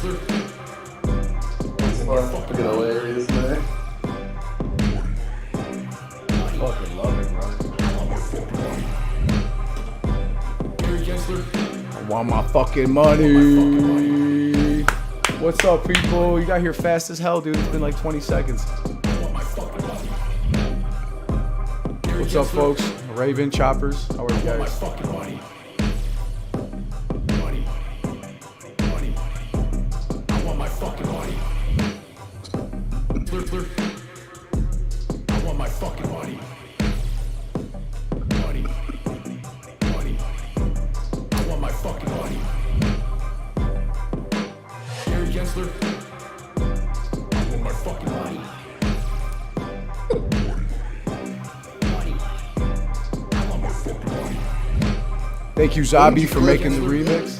Fucking hilarious, man. Fucking love it, bro. I want my fucking money. What's up, people? You got here fast as hell, dude. It's been like 20 seconds. What's up, folks? Raven Choppers. How are you guys? Thank you, Zabi, for making the remix.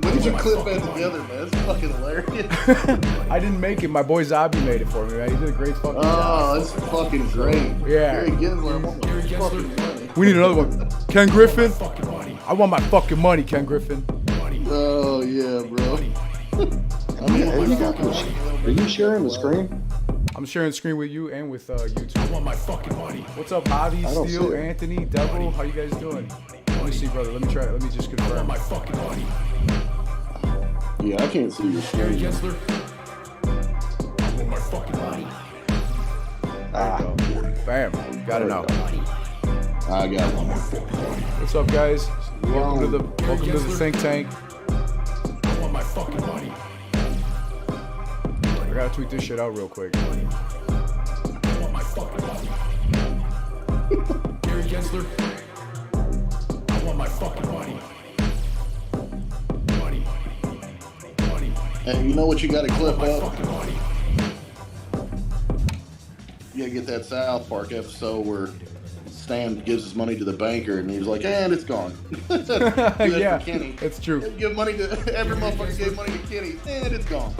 When did you clip that together, man? It's fucking hilarious. I didn't make it. My boy Zabi made it for me, man. He did a great fucking job. Oh, it's fucking great. Yeah. Gary Gensler, I want my fucking money. We need another one. Ken Griffin. I want my fucking money, Ken Griffin. Oh, yeah, bro. Are you sharing the screen? I'm sharing the screen with you and with YouTube. I want my fucking money. What's up, Javi, Steele, Anthony, Devil? How you guys doing? Let me see, brother. Let me try it. Let me just confirm. My fucking money. Yeah, I can't see your screen. I want my fucking money. There you go. Bam. Got it now. I got one. What's up, guys? Welcome to the think tank. I want my fucking money. I gotta tweet this shit out real quick. I want my fucking money. Gary Gensler. I want my fucking money. Money. Hey, you know what you gotta clip up? You gotta get that South Park episode where Stan gives his money to the banker and he's like, and it's gone. Yeah, that's true. Give money to every motherfucker gave money to Kenny, and it's gone.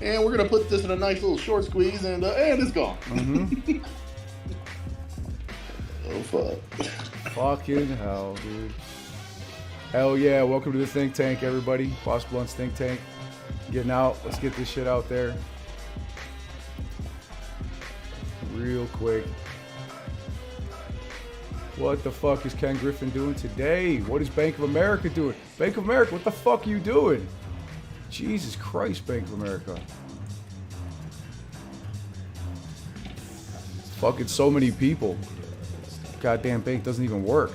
And we're gonna put this in a nice little short squeeze, and it's gone. Mm-hmm. Oh fuck! Fucking hell, dude. Hell yeah! Welcome to the think tank, everybody. Boss Blunts think tank. Getting out. Let's get this shit out there. Real quick. What the fuck is Ken Griffin doing today? What is Bank of America doing? Bank of America, what the fuck are you doing? Jesus Christ, Bank of America. It's fucking so many people. Goddamn bank doesn't even work.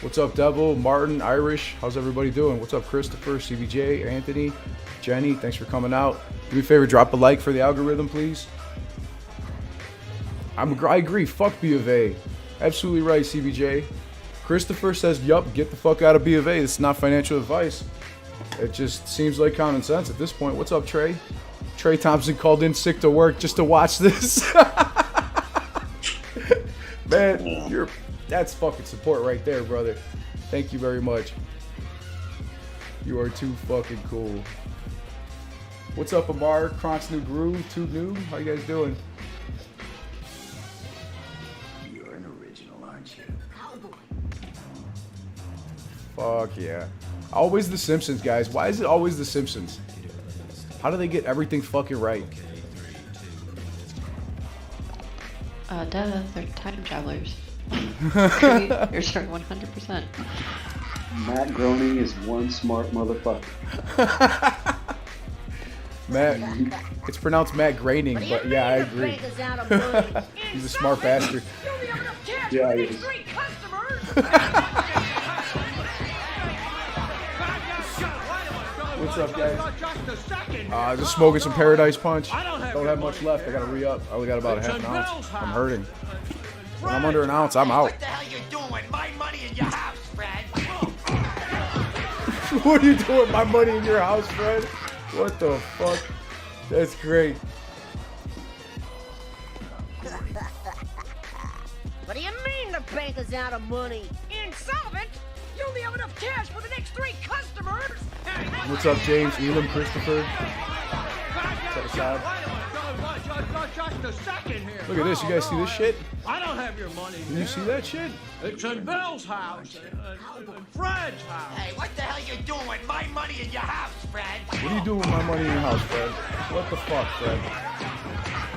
What's up, Devil, Martin, Irish? How's everybody doing? What's up, Christopher, CBJ, Anthony, Jenny? Thanks for coming out. Do me a favor, drop a like for the algorithm, please. I agree. Fuck B of A. Absolutely right, CBJ. Christopher says, yup, get the fuck out of B of A. This is not financial advice. It just seems like common sense at this point. What's up, Trey? Trey Thompson called in sick to work just to watch this. Man, that's fucking support right there, brother. Thank you very much. You are too fucking cool. What's up, Amar? Kronk's New Groove, Too New. How you guys doing? You're an original, aren't you? Fuck yeah. Always The Simpsons, guys. Why is it always The Simpsons? How do they get everything fucking right? They're time travelers. Great. You're sure 100%. Matt Groening is one smart motherfucker. Matt, it's pronounced Matt Groening, but yeah, I agree. He's a smart bastard. Yeah, he is. What's up, guys? Just smoking some Paradise Punch. Don't have much left. I gotta re-up. I only got about a half an ounce. I'm hurting. When I'm under an ounce, I'm out. What the hell you doing with my money in your house, Fred? What are you doing with my money in your house, Fred? What the fuck? That's great. What do you mean the bank is out of money? Insolvent? You only have enough cash for the next 3 customers? What's up, James, Elam, Christopher? Set aside. Just a second here. Look at this. You guys see this shit? I don't have your money. Did you see that shit? It's in Bill's house and Fred's house. Hey, what the hell you doing with my money in your house, Fred? What are you doing with my money in your house, Fred? What the fuck, Fred?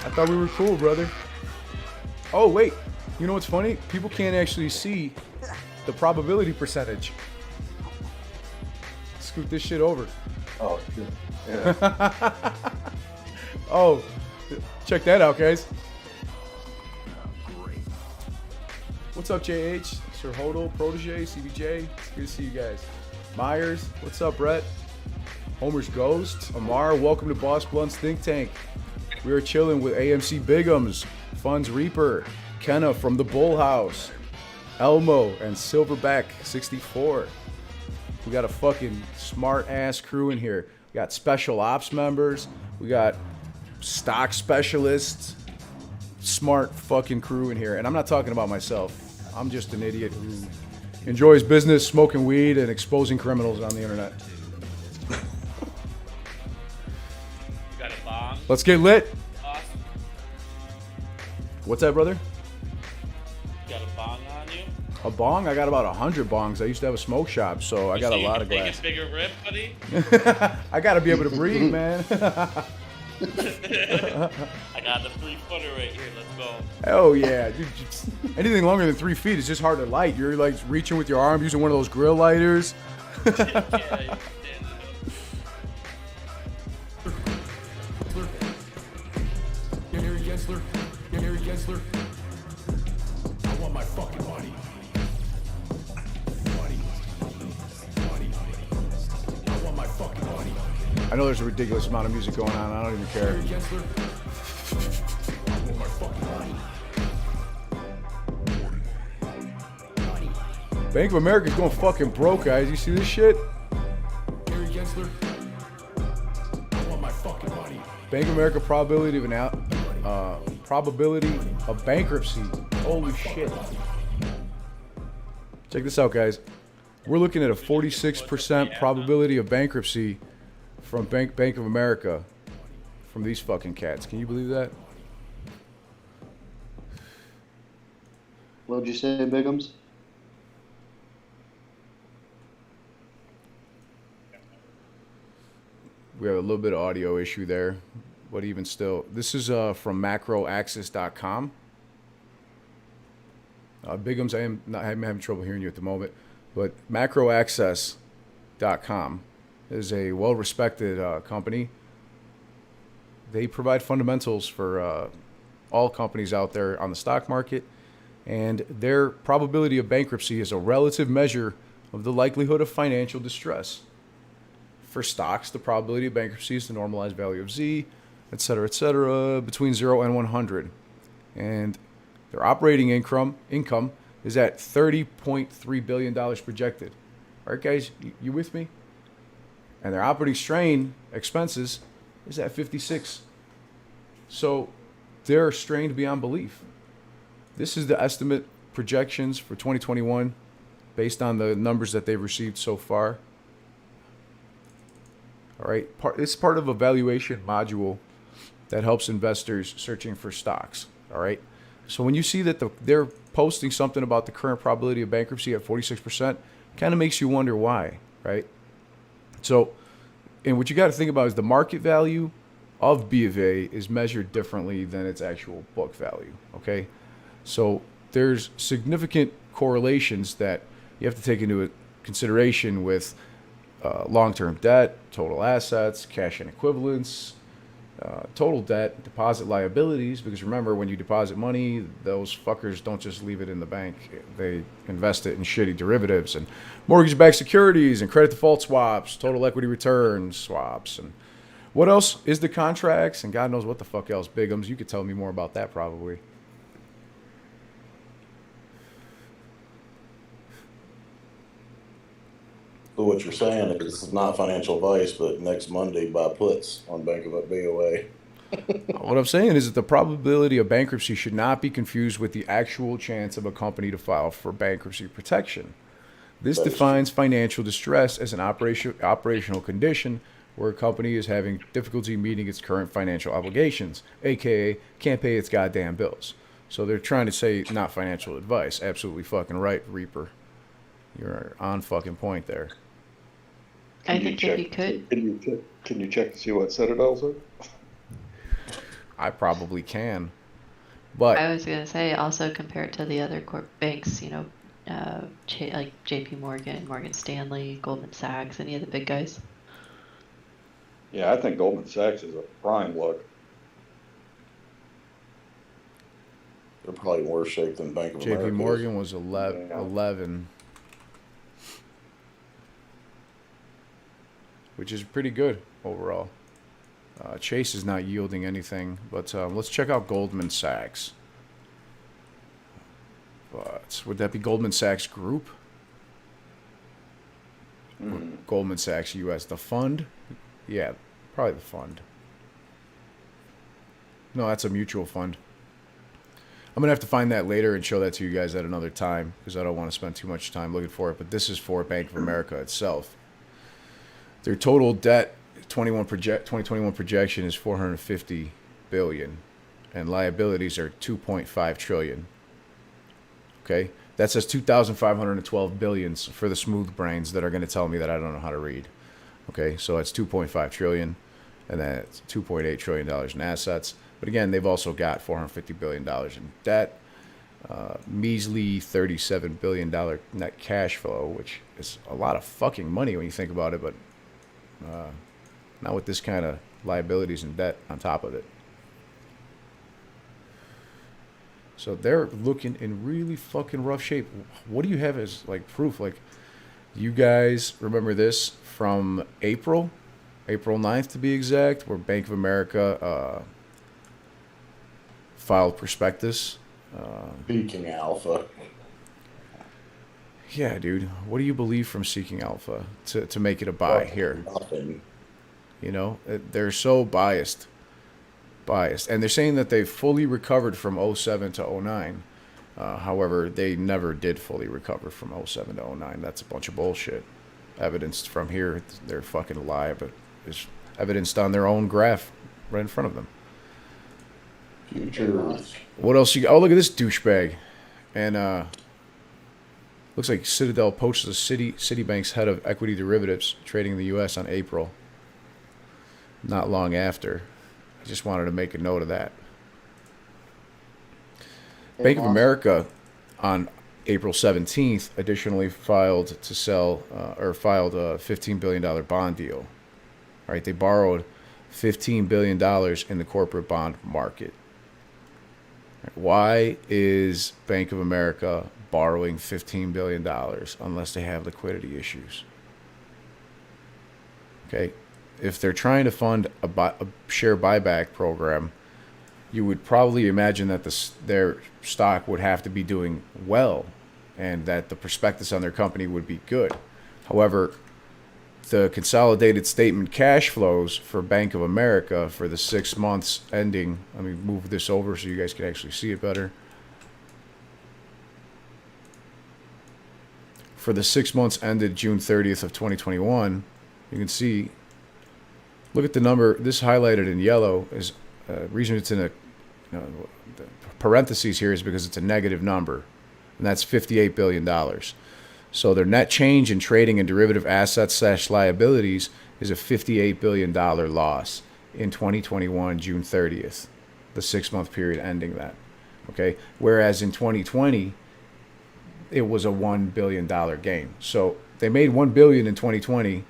I thought we were cool, brother. Oh, wait. You know what's funny? People can't actually see the probability percentage. Scoot this shit over. Oh, yeah. Oh, check that out, guys. What's up, JH? Sir Hodel, Protege, CBJ. It's good to see you guys. Myers, what's up, Brett? Homer's Ghost, Amar, welcome to Boss Blunts Think Tank. We are chilling with AMC Bigums, Funds Reaper, Kenna from the Bull House, Elmo, and Silverback 64. We got a fucking smart ass crew in here. We got special ops members. We got stock specialists. Smart fucking crew in here. And I'm not talking about myself. I'm just an idiot who enjoys business, smoking weed, and exposing criminals on the internet. You got a bomb? Let's get lit. Awesome. What's that, brother? You got a bong on you? A bong? I got about 100 bongs. I used to have a smoke shop, so I got a lot of glass. Take a bigger rip, buddy? I got to be able to breathe, man. I got the 3-footer right here. Let's go. Oh yeah, dude, anything longer than 3 feet is just hard to light. You're like reaching with your arm, using one of those grill lighters. Yeah, Gary Gensler. Gary Gensler. I want my fucking money. Money. Money. I want my fucking money. I know there's a ridiculous amount of music going on. I don't even care. Gary Gensler. I want my fucking money. Bank of America's going fucking broke, guys. You see this shit? Gary Gensler. I want my fucking money. Bank of America probability of bankruptcy. Holy shit. Check this out, guys. We're looking at a 46% probability of bankruptcy from Bank of America from these fucking cats. Can you believe that? What'd you say, Bigums? We have a little bit of audio issue there, but even still. This is from macroaccess.com. Bigums, I'm having trouble hearing you at the moment, but macroaccess.com is a well-respected company. They provide fundamentals for all companies out there on the stock market, and their probability of bankruptcy is a relative measure of the likelihood of financial distress. For stocks, the probability of bankruptcy is the normalized value of Z, et cetera, between 0 and 100. And their operating income is at $30.3 billion projected. All right, guys, you with me? And their operating strain expenses is at 56. So they're strained beyond belief. This is the estimate projections for 2021 based on the numbers that they've received so far. All right, it's part of a valuation module that helps investors searching for stocks. All right, so when you see that they're posting something about the current probability of bankruptcy at 46%, kind of makes you wonder why, right? So, and what you got to think about is the market value of B of A is measured differently than its actual book value. Okay, so there's significant correlations that you have to take into consideration with long-term debt, total assets, cash and equivalents, total debt, deposit liabilities, because remember, when you deposit money, those fuckers don't just leave it in the bank. They invest it in shitty derivatives and mortgage-backed securities and credit default swaps, total equity return swaps. And what else is the contracts? And God knows what the fuck else. Bigums, you could tell me more about that probably. So what you're saying is it's not financial advice, but next Monday buy puts on Bank of BOA. What I'm saying is that the probability of bankruptcy should not be confused with the actual chance of a company to file for bankruptcy protection. This defines financial distress as an operational condition where a company is having difficulty meeting its current financial obligations, aka can't pay its goddamn bills. So they're trying to say not financial advice. Absolutely fucking right, Reaper. You're on fucking point there. I think if you could. Can you check to see what Citadel said? I probably can. But I was going to say also compared to the other banks, you know, like JP Morgan, Morgan Stanley, Goldman Sachs, any of the big guys. Yeah, I think Goldman Sachs is a prime look. They're probably in worse shape than Bank of America. JP Morgan was 11, which is pretty good overall. Chase is not yielding anything, but let's check out Goldman Sachs. But would that be Goldman Sachs Group? Goldman Sachs US, the fund? Yeah, probably the fund. No, that's a mutual fund. I'm going to have to find that later and show that to you guys at another time because I don't want to spend too much time looking for it. But this is for Bank of America itself. Their total debt 2021 projection is $450 billion, and liabilities are $2.5 trillion. Okay, that says 2,512 billions for the smooth brains that are going to tell me that I don't know how to read. Okay, so that's 2.5 trillion, and that's 2.8 trillion dollars in assets. But again, they've also got $450 billion in debt, measly $37 billion net cash flow, which is a lot of fucking money when you think about it, but not with this kind of liabilities and debt on top of it. So they're looking in really fucking rough shape. What do you have as like proof? Like, you guys remember this from April 9th to be exact, where Bank of America filed prospectus. Seeking Alpha. Yeah, dude. What do you believe from Seeking Alpha to make it a buy here? Nothing. You know, they're so biased. And they're saying that they've fully recovered from 07 to 09. However, they never did fully recover from 07 to 09. That's a bunch of bullshit. Evidenced from here, they're fucking lie, but it's evidenced on their own graph right in front of them. Futures. What else you got? Oh, look at this douchebag. And looks like Citadel poached the Citibank's head of equity derivatives trading in the U.S. on April. Not long after. I just wanted to make a note of that. Bank of America on April 17th additionally filed a $15 billion bond deal. All right, they borrowed $15 billion in the corporate bond market. Why is Bank of America borrowing $15 billion unless they have liquidity issues? Okay, if they're trying to fund a share buyback program, you would probably imagine that their stock would have to be doing well and that the prospectus on their company would be good. However, the consolidated statement cash flows for Bank of America for the 6 months ending, let me move this over so you guys can actually see it better. For the 6 months ended June 30th of 2021, you can see, look at the number, this highlighted in yellow is reason it's in the parentheses here is because it's a negative number, and that's $58 billion. So their net change in trading and derivative assets / liabilities is a $58 billion loss in 2021, June 30th, the 6 month period ending that. Okay, whereas in 2020, it was a $1 billion gain. So they made $1 billion in 2020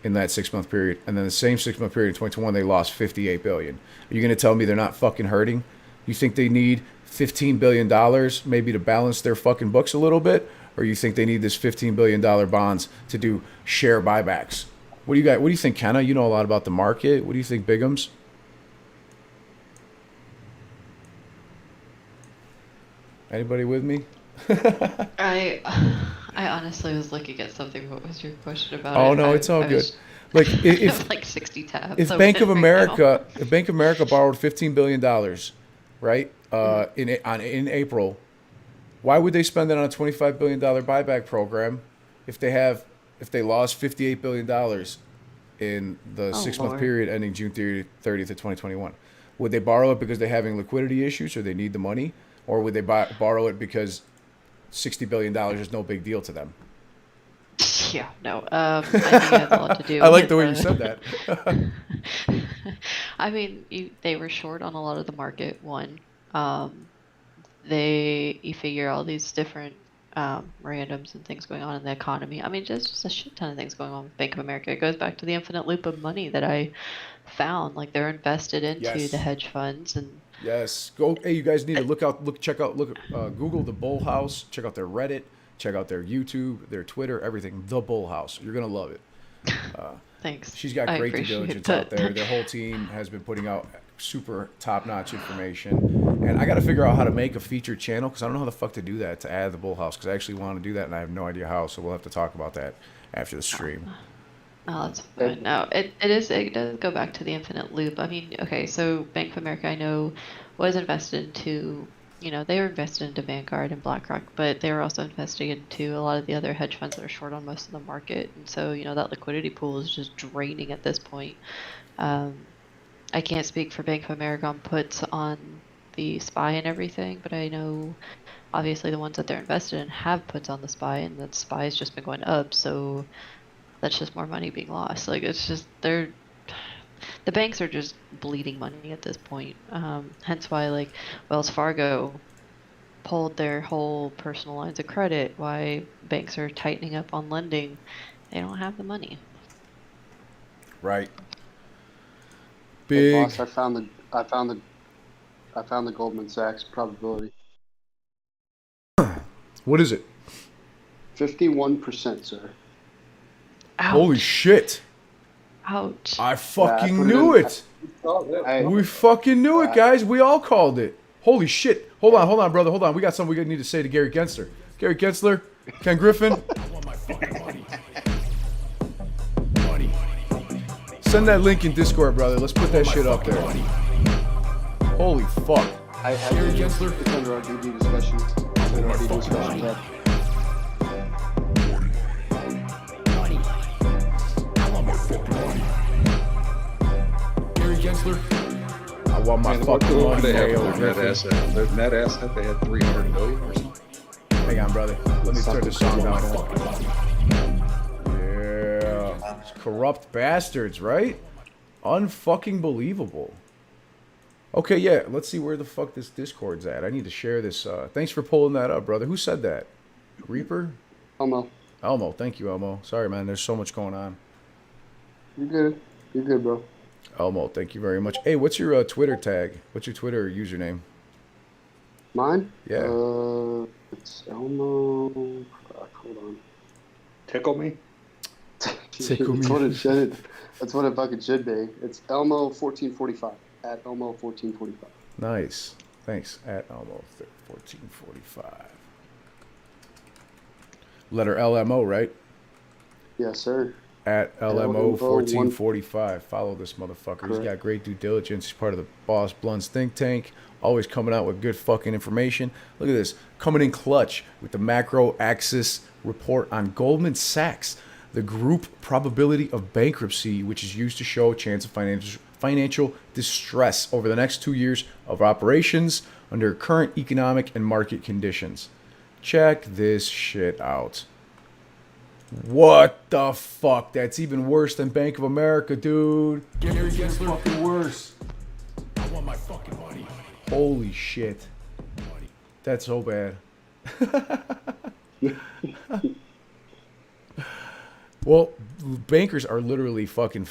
in that 6 month period, and then the same 6 month period in 2021 they lost $58 billion. Are you going to tell me they're not fucking hurting? You think they need $15 billion maybe to balance their fucking books a little bit, or you think they need this $15 billion bonds to do share buybacks? What do you got? What do you think, Kenna? You know a lot about the market. What do you think, Bigums? Anybody with me? I honestly was looking at something. What was your question about? Oh, it? no, it's all good. Like I if have like 60 tabs. if open Bank of right America if Bank of America borrowed $15 billion, right, in April, why would they spend it on a $25 billion buyback program if they lost $58 billion in the 6-month Lord. period ending June 30th of 2021? Would they borrow it because they're having liquidity issues or they need the money, or would they borrow it because $60 billion is no big deal to them? Yeah, no. I think it has a lot to do I like with, the way you said that. I mean, they were short on a lot of the market. One, you figure all these different randoms and things going on in the economy. I mean, just a shit ton of things going on with Bank of America. It goes back to the infinite loop of money that I found. Like they're invested into Yes. the hedge funds and. Yes. Hey, you guys need to Google the Bull House. Check out their Reddit. Check out their YouTube, their Twitter, everything. The Bull House. You're gonna love it. Thanks. She's got I great due appreciate diligence that. out there. Their whole team has been putting out super top-notch information. And I got to figure out how to make a featured channel because I don't know how the fuck to do that to add the Bull House because I actually want to do that and I have no idea how. So we'll have to talk about that after the stream. Oh, that's fine. No, it does go back to the infinite loop. I mean, okay, so Bank of America, I know, was invested into, they were invested into Vanguard and BlackRock, but they were also investing into a lot of the other hedge funds that are short on most of the market. And so, that liquidity pool is just draining at this point. I can't speak for Bank of America on puts on the SPY and everything, but I know obviously the ones that they're invested in have puts on the SPY, and that SPY has just been going up, so that's just more money being lost. Like, it's just, the banks are just bleeding money at this point. Hence why, like, Wells Fargo pulled their whole personal lines of credit, why banks are tightening up on lending. They don't have the money. Right. Hey, Big. boss, I found the Goldman Sachs probability. What is it? 51%, sir. Ouch. Holy shit. Ouch. I fucking knew it. We fucking knew it, guys. We all called it. Holy shit. Hold on, brother. Hold on. We got something we need to say to Gary Gensler. Gary Gensler, Ken Griffin. I want my fucking money. Send that link in Discord, brother. Let's put that shit up there. Holy fuck. Gary Gensler. It's under our DD discussions. Gary Gensler. I want my fucking money. They have their net asset. They had $300 billion or something. Hang on, brother. Let me turn this song down. Yeah. Corrupt bastards, right? Unfucking believable. Okay, yeah. Let's see where the fuck this Discord's at. I need to share this. Thanks for pulling that up, brother. Who said that? Reaper? Elmo. Thank you, Elmo. Sorry, man. There's so much going on. You're good, bro. Elmo, thank you very much. Hey, what's your Twitter tag? What's your Twitter username? Mine? Yeah. It's Elmo. Hold on. Tickle me? Tickle me. That's what it should. That's what it fucking should be. It's Elmo 1445 at Elmo 1445. Nice. Thanks. At Elmo 1445. Letter LMO, right? Yes, sir. At LMO 1445. Follow this motherfucker. Correct. He's got great due diligence. He's part of the Boss Blunts think tank. Always coming out with good fucking information. Look at this. Coming in clutch with the macro axis report on Goldman Sachs. The group probability of bankruptcy, which is used to show a chance of financial distress over the next 2 years of operations under current economic and market conditions. Check this shit out. What the fuck? That's even worse than Bank of America, dude. Gary Gensler, fucking worse. I want my fucking money. Holy shit. That's so bad. Well, bankers are literally fucking,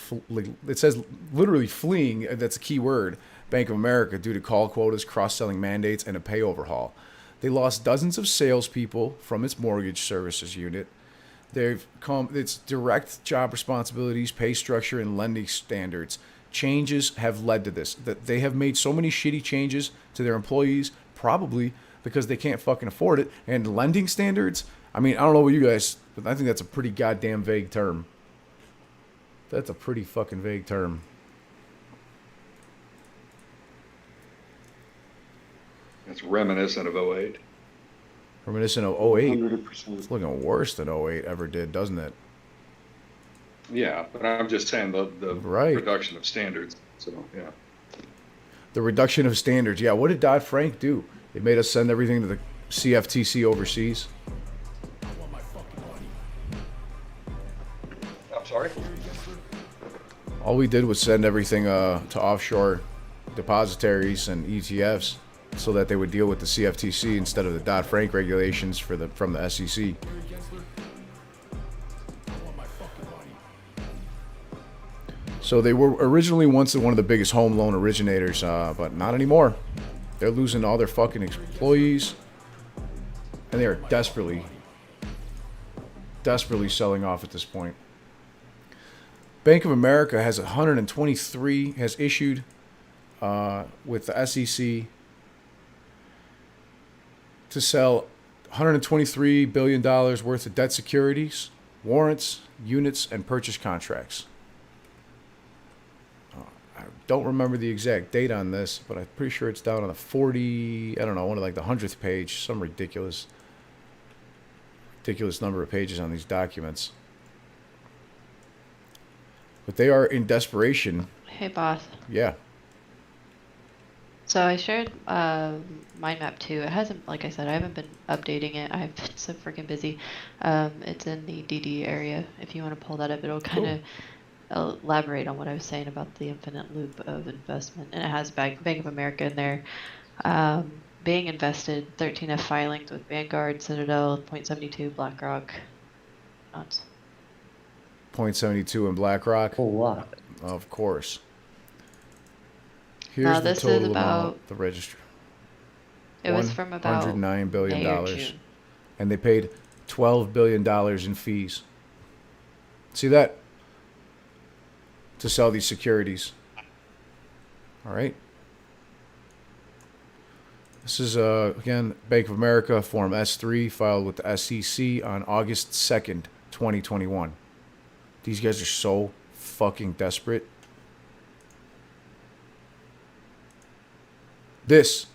it says literally fleeing, that's a key word, Bank of America due to call quotas, cross-selling mandates, and a pay overhaul. They lost dozens of salespeople from its mortgage services unit. Its direct job responsibilities, pay structure, and lending standards. Changes have led to this. That they have made so many shitty changes to their employees, probably because they can't fucking afford it. And lending standards, I mean, I don't know what you guys, but I think that's a pretty goddamn vague term. That's a pretty fucking vague term. It's reminiscent of '08. Reminiscent of '08. 100%. It's looking worse than '08 ever did, doesn't it? Yeah, but I'm just saying the Right. reduction of standards. So, yeah. The reduction of standards. Yeah, what did Dodd-Frank do? It made us send everything to the CFTC overseas. I'm sorry? All we did was send everything to offshore depositories and ETFs so that they would deal with the CFTC instead of the Dodd-Frank regulations from the SEC. So they were originally once one of the biggest home loan originators, but not anymore. They're losing all their fucking employees, and they are desperately selling off at this point. Bank of America has issued with the SEC to sell $123 billion worth of debt securities, warrants, units, and purchase contracts. I don't remember the exact date on this, but I'm pretty sure it's down on the 40, I don't know, one of like the 100th page, some ridiculous number of pages on these documents. But they are in desperation. Hey, boss. Yeah. So I shared mind map too. It hasn't, like I said, I haven't been updating it. I've been so freaking busy. It's in the DD area. If you want to pull that up, it'll kind of elaborate on what I was saying about the infinite loop of investment. And it has Bank of America in there. Being invested, 13F filings with Vanguard, Citadel, 0.72, BlackRock. Nuts. 0.72 in BlackRock. A lot. Of course. Here's Now, the this total is about amount, the registry. It was from about $109 billion. May or June. And they paid $12 billion in fees. See that? To sell these securities. All right. This is, again, Bank of America, Form S3, filed with the SEC on August 2nd, 2021. These guys are so fucking desperate. This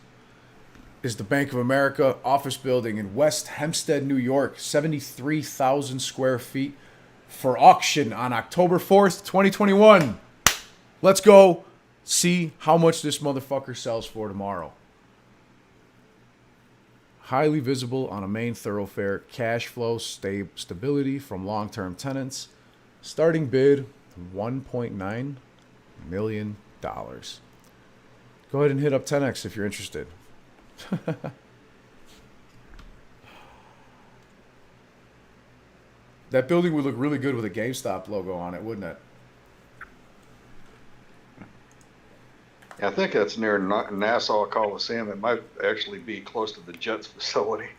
is the Bank of America office building in West Hempstead, New York, 73,000 square feet for auction on October 4th, 2021. Let's go see how much this motherfucker sells for tomorrow. Highly visible on a main thoroughfare, cash flow stability from long-term tenants. Starting bid, $1.9 million. Go ahead and hit up 10X if you're interested. That building would look really good with a GameStop logo on it, wouldn't it? Yeah, I think that's near Nassau Coliseum. It might actually be close to the Jets facility.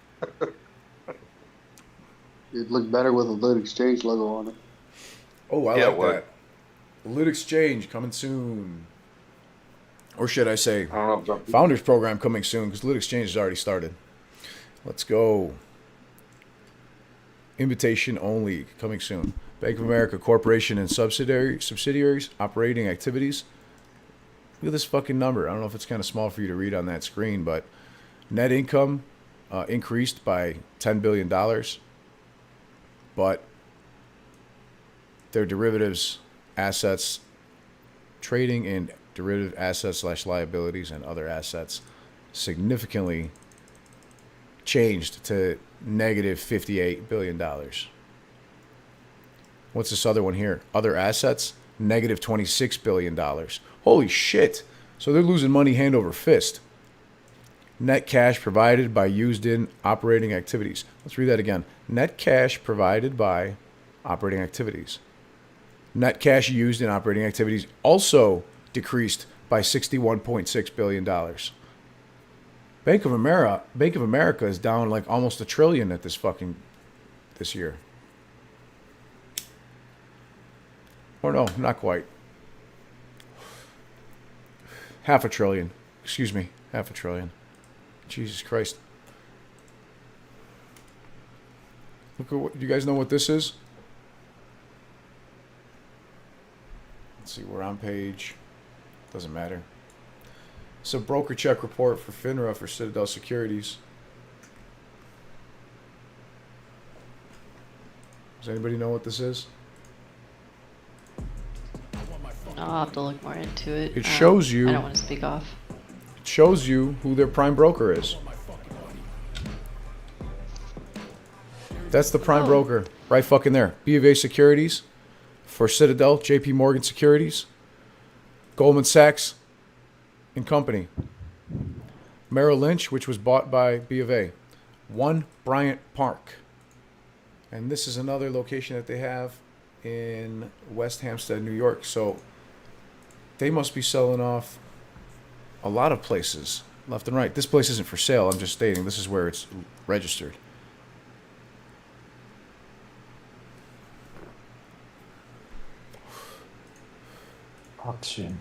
It'd look better with a Lit Exchange logo on it. Oh, I Yeah, like what? that. Lit Exchange coming soon. Or should I say, I don't know. Founders Program coming soon, because Lit Exchange has already started. Let's go. Invitation only, coming soon. Bank of America Corporation and subsidiaries, operating activities. Look at this fucking number. I don't know if it's kind of small for you to read on that screen, but net income increased by $10 billion. But their derivatives assets, trading in derivative assets / liabilities and other assets, significantly changed to negative $58 billion. What's this other one here? Other assets, negative $26 billion. Holy shit. So they're losing money hand over fist. Net cash provided by used in operating activities. Let's read that again. Net cash provided by operating activities. Net cash used in operating activities also decreased by $61.6 billion. Bank of America is down like almost $1 trillion at this year. Or no, not quite. $500 billion. Excuse me, $500 billion. Jesus Christ. Look at what, you guys know what this is? Let's see, we're on page. Doesn't matter. It's a broker check report for FINRA for Citadel Securities. Does anybody know what this is? No, I'll have to look more into it. It shows you. I don't want to speak off. It shows you who their prime broker is. That's the prime broker, right fucking there. BofA Securities for Citadel, JP Morgan Securities, Goldman Sachs and Company, Merrill Lynch, which was bought by BofA, One Bryant Park. And this is another location that they have in West Hampstead, New York. So they must be selling off a lot of places, left and right. This place isn't for sale. I'm just stating this is where it's registered. Auction.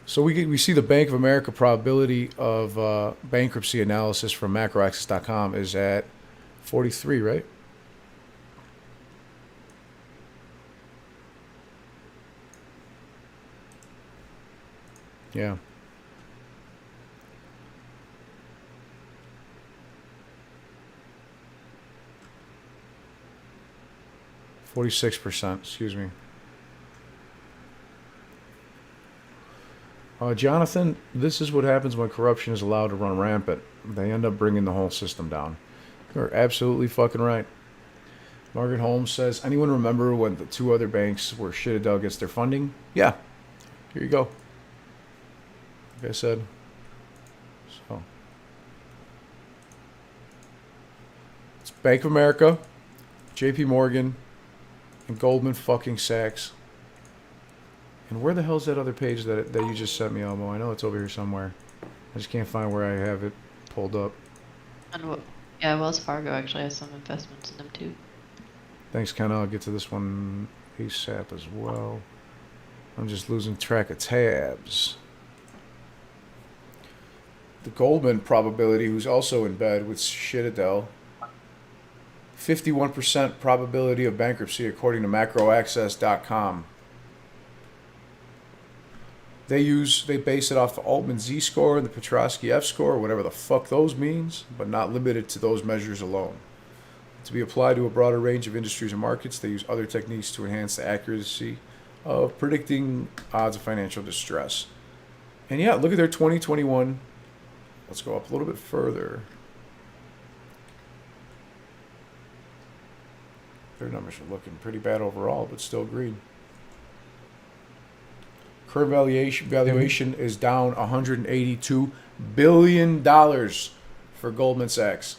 So we see the Bank of America probability of bankruptcy analysis from macroaccess.com is at 43, right? Yeah. %, excuse me. Jonathan, this is what happens when corruption is allowed to run rampant. They end up bringing the whole system down. You're absolutely fucking right. Margaret Holmes says, anyone remember when the two other banks where Citadel gets their funding? Yeah. Here you go. Like I said. So. It's Bank of America, JP Morgan, and Goldman fucking Sachs. And where the hell's that other page that you just sent me, Elmo? I know it's over here somewhere. I just can't find where I have it pulled up. And yeah, Wells Fargo actually has some investments in them too. Thanks, Ken. I'll get to this one ASAP as well. I'm just losing track of tabs. The Goldman probability, who's also in bed with Citadel. 51% probability of bankruptcy according to macroaccess.com. They base it off the Altman Z-score and the Petrosky F-score, whatever the fuck those means, but not limited to those measures alone. To be applied to a broader range of industries and markets, they use other techniques to enhance the accuracy of predicting odds of financial distress. And yeah, look at their 2021. Let's go up a little bit further. Their numbers are looking pretty bad overall, but still green. Current valuation is down $182 billion for Goldman Sachs.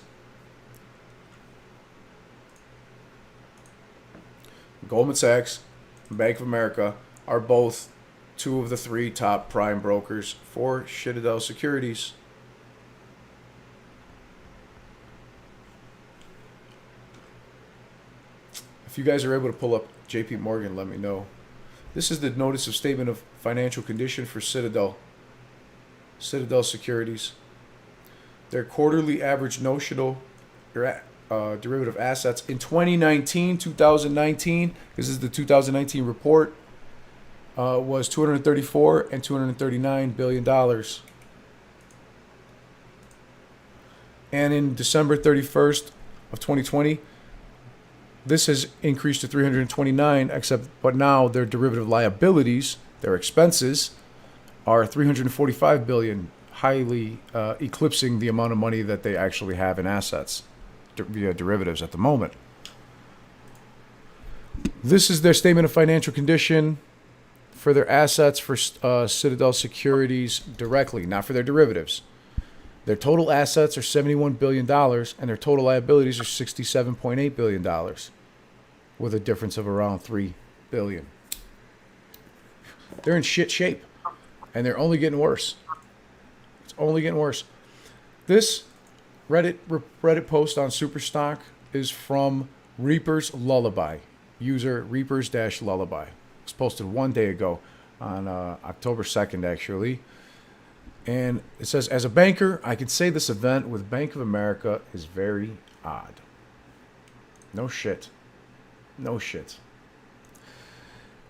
Goldman Sachs and Bank of America are both two of the three top prime brokers for Citadel Securities. If you guys are able to pull up JP Morgan, let me know. This is the notice of statement of financial condition for Citadel Securities. Their quarterly average notional derivative assets in 2019, this is the 2019 report, was $234 and $239 billion. And in December 31st of 2020, this has increased to 329, but now their derivative liabilities, their expenses, are 345 billion, highly eclipsing the amount of money that they actually have in assets via derivatives at the moment. This is their statement of financial condition for their assets for Citadel Securities directly, not for their derivatives. Their total assets are $71 billion, and their total liabilities are $67.8 billion, with a difference of around $3 billion. They're in shit shape, and they're only getting worse. It's only getting worse. This Reddit post on Superstock is from Reaper's Lullaby, user Reapers-Lullaby. It was posted 1 day ago on October 2nd, actually. And it says, as a banker, I can say this event with Bank of America is very odd. No shit. No shit.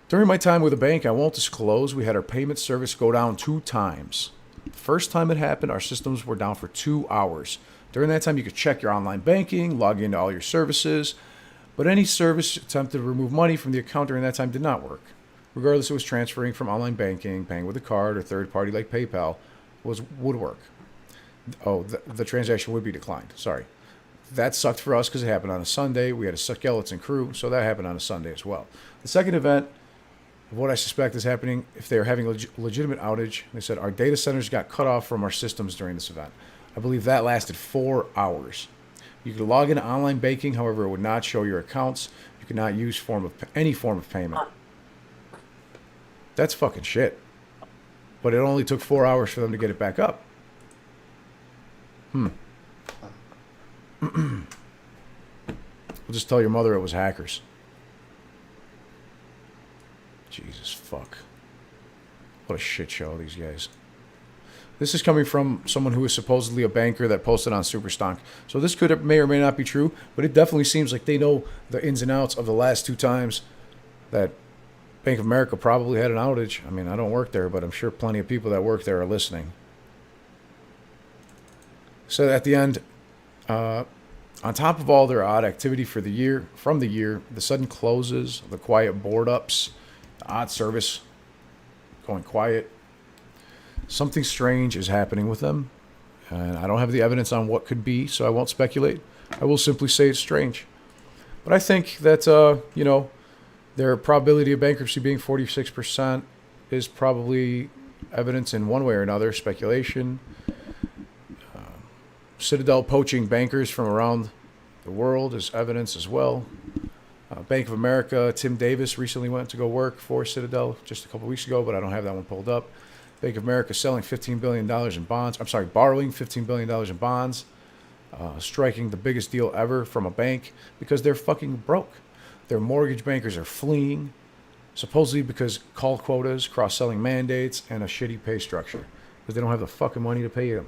During my time with a bank, I won't disclose, we had our payment service go down 2 times. The first time it happened, our systems were down for 2 hours. During that time, you could check your online banking, log into all your services, but any service attempted to remove money from the account during that time did not work. Regardless, it was transferring from online banking, paying with a card, or third party like PayPal would work. Oh, the transaction would be declined. Sorry. That sucked for us because it happened on a Sunday. We had a skeleton crew, so that happened on a Sunday as well. The second event of what I suspect is happening, if they're having a legitimate outage, they said our data centers got cut off from our systems during this event. I believe that lasted 4 hours. You could log into online banking, however, it would not show your accounts. You could not use any form of payment. That's fucking shit. But it only took 4 hours for them to get it back up. We'll just tell your mother it was hackers. Jesus fuck. What a shit show, these guys. This is coming from someone who is supposedly a banker that posted on Superstonk. So this may or may not be true, but it definitely seems like they know the ins and outs of the last 2 times that Bank of America probably had an outage. I mean, I don't work there, but I'm sure plenty of people that work there are listening. So at the end, on top of all their odd activity from the year, the sudden closes, the quiet board ups, the odd service going quiet, something strange is happening with them. And I don't have the evidence on what could be, so I won't speculate. I will simply say it's strange. But I think that, their probability of bankruptcy being 46% is probably evidence in one way or another, speculation. Citadel poaching bankers from around the world is evidence as well. Bank of America, Tim Davis recently went to go work for Citadel just a couple weeks ago, but I don't have that one pulled up. Bank of America selling $15 billion in bonds. Borrowing $15 billion in bonds. Striking the biggest deal ever from a bank because they're fucking broke. Their mortgage bankers are fleeing, supposedly because call quotas, cross-selling mandates, and a shitty pay structure because they don't have the fucking money to pay them.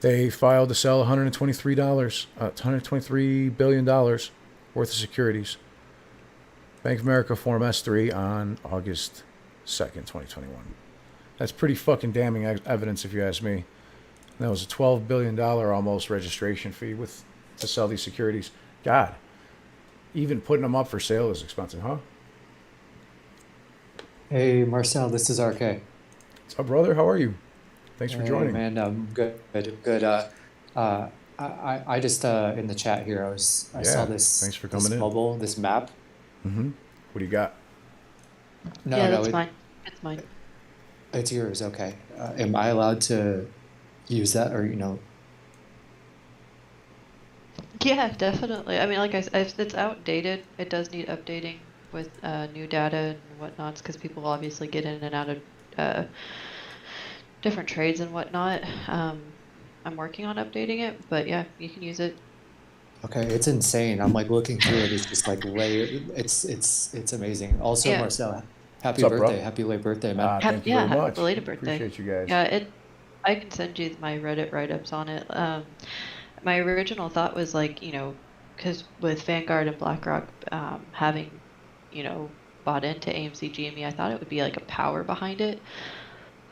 They filed to sell $123 billion worth of securities. Bank of America Form S3 on August 2nd, 2021. That's pretty fucking damning evidence if you ask me. And that was a $12 billion almost registration fee to sell these securities. God, even putting them up for sale is expensive, huh? Hey, Marcel, this is RK. What's up, brother? How are you? Thanks for joining. Man, I'm good. I just in the chat here, I saw this. Thanks for coming in. Bubble, this map. Mm-hmm. What do you got? That's mine. It's mine. It's yours. Okay. Am I allowed to use that, or Yeah, definitely. I mean, like I said, it's outdated. It does need updating with new data and whatnots because people obviously get in and out of different trades and whatnot. I'm working on updating it, but yeah, you can use it. Okay, it's insane. I'm like looking through it. It's just like layered. It's amazing. Also, yeah. Marcel, happy birthday! Happy late birthday, man! Thank you very much. Happy belated birthday. Appreciate you guys. Yeah, I can send you my Reddit write-ups on it. My original thought was like, because with Vanguard and BlackRock having, bought into AMC GME, I thought it would be like a power behind it.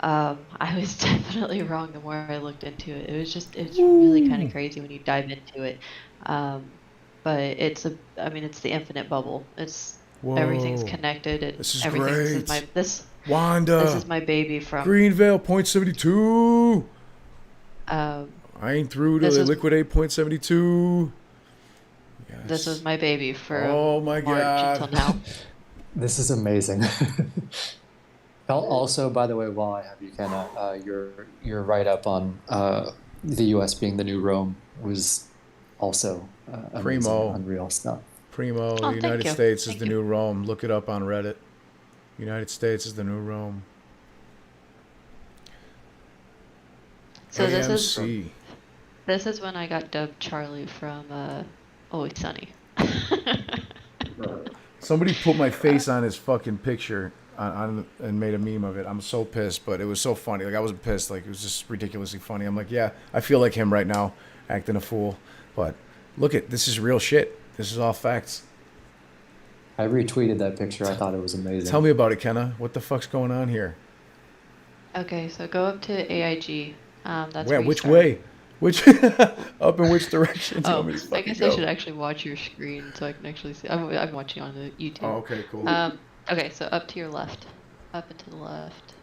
I was definitely wrong the more I looked into it. It's really kind of crazy when you dive into it. But it's the infinite bubble. Everything's connected. This is everything. great. Wanda. This is my baby from Greenvale, 0.72. I ain't through till they liquidate 0.72. Yes. This was my baby for March until now. This is amazing. Also, by the way, while I have you, Kenna, your write-up on the U.S. being the new Rome was also amazing, unreal stuff. Primo, the United States is the new Rome. Look it up on Reddit. United States is the new Rome. So AMC. This is when I got dubbed Charlie from Always Sunny. Somebody put my face on his fucking picture and made a meme of it. I'm so pissed, but it was so funny. Like, I wasn't pissed. Like, it was just ridiculously funny. I'm like, yeah, I feel like him right now, acting a fool. But look this is real shit. This is all facts. I retweeted that picture. I thought it was amazing. Tell me about it, Kenna. What the fuck's going on here? Okay, so go up to AIG. That's Where, where you which started. way? Which up in which direction? Tell Oh, me to I fucking guess go. I should actually watch your screen so I can actually see. I'm watching on the YouTube. Oh, okay, cool. Okay, so up to your left. Up and to the left.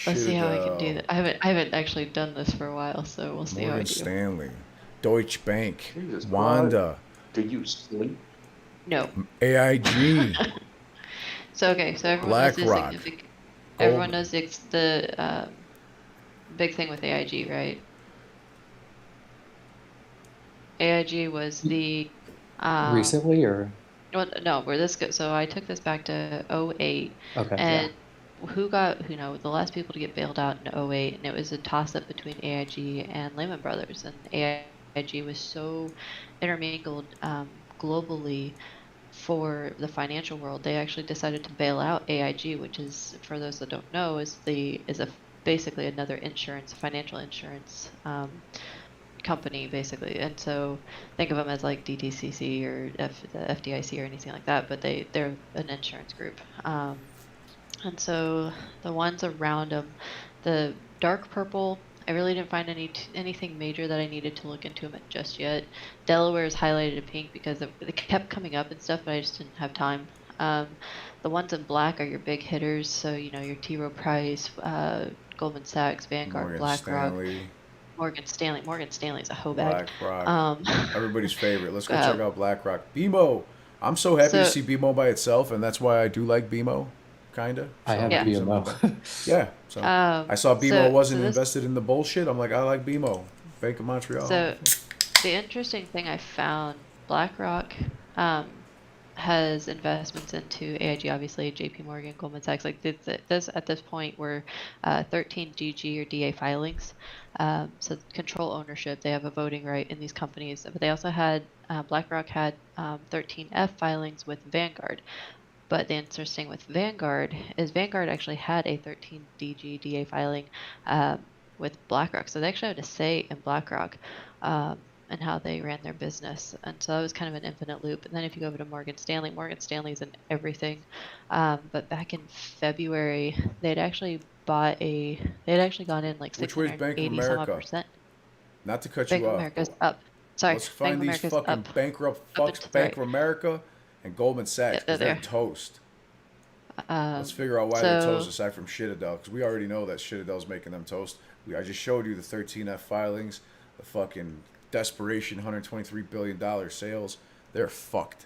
Let's see how I can do that. I haven't actually done this for a while, so we'll see how I Morgan do. Stanley, Deutsche Bank, Jesus, Wanda, Did you sleep? No. AIG, So okay, so everyone knows BlackRock, everyone knows the big thing with AIG, right? AIG was the Recently, or well, no, where this goes. So I took this back to '08, okay, and the last people to get bailed out in '08, and it was a toss-up between AIG and Lehman Brothers, and AIG was so intermingled globally for the financial world, they actually decided to bail out AIG, which is, for those that don't know, is basically another financial insurance company, basically. And so think of them as like DTCC or the FDIC or anything like that, but they're an insurance group. And so the ones around them, the dark purple, I really didn't find anything major that I needed to look into them just yet. Delaware is highlighted in pink because it kept coming up and stuff, but I just didn't have time. The ones in black are your big hitters, so your T. Rowe Price, Goldman Sachs, Vanguard, BlackRock, Morgan Stanley. Morgan Stanley is a hoe bag. BlackRock, everybody's favorite. Let's go check out BlackRock. BMO. I'm so happy to see BMO by itself, and that's why I do like BMO. Kinda. I have BMO. Yeah. So I saw BMO wasn't invested in the bullshit. I'm like, I like BMO. Bank of Montreal. So the interesting thing I found, BlackRock has investments into AIG, obviously, JP Morgan, Goldman Sachs. Like this at this point were 13 DG or DA filings. So control ownership. They have a voting right in these companies. But they also had BlackRock had 13 F filings with Vanguard. But the interesting with Vanguard is Vanguard actually had a 13 DG DA filing with BlackRock. So they actually had a say in BlackRock and how they ran their business. And so that was kind of an infinite loop. And then if you go over to Morgan Stanley's in everything. But back in February, they'd actually gone in like 680 some odd percent. Not to cut Bank you of off. America's up. Sorry, Let's find Bank of these America's fucking up. bankrupt fucks, Bank of America and Goldman Sachs, because they're toast. Let's figure out why they're toast aside from Citadel, because we already know that Citadel's making them toast. I just showed you the 13F filings, the fucking desperation $123 billion sales. They're fucked.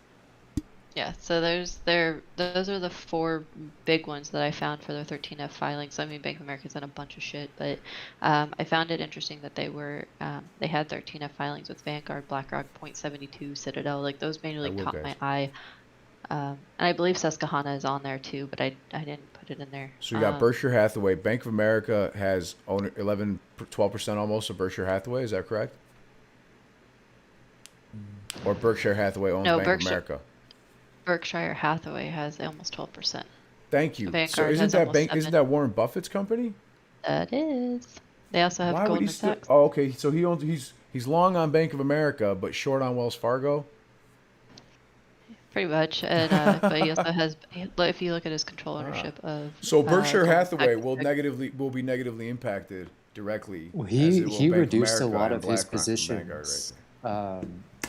Yeah, so those are the four big ones that I found for their 13F filings. I mean, Bank of America's done a bunch of shit, but I found it interesting that they had 13F filings with Vanguard, BlackRock, .72, Citadel. Like those mainly caught my eye. And I believe Susquehanna is on there too, but I didn't put it in there. So you got Berkshire Hathaway. Bank of America has 12% almost of Berkshire Hathaway. Is that correct? Or Berkshire Hathaway owns Bank of America? Berkshire Hathaway has almost 12%. Thank you. Vanguard so isn't that Warren Buffett's company? That is. They also have Goldman Sachs. Oh, okay. So he's long on Bank of America, but short on Wells Fargo. Pretty much, and but he also has. If you look at his control ownership of. So Berkshire Hathaway will be negatively impacted directly. Well, he reduced a lot of his positions.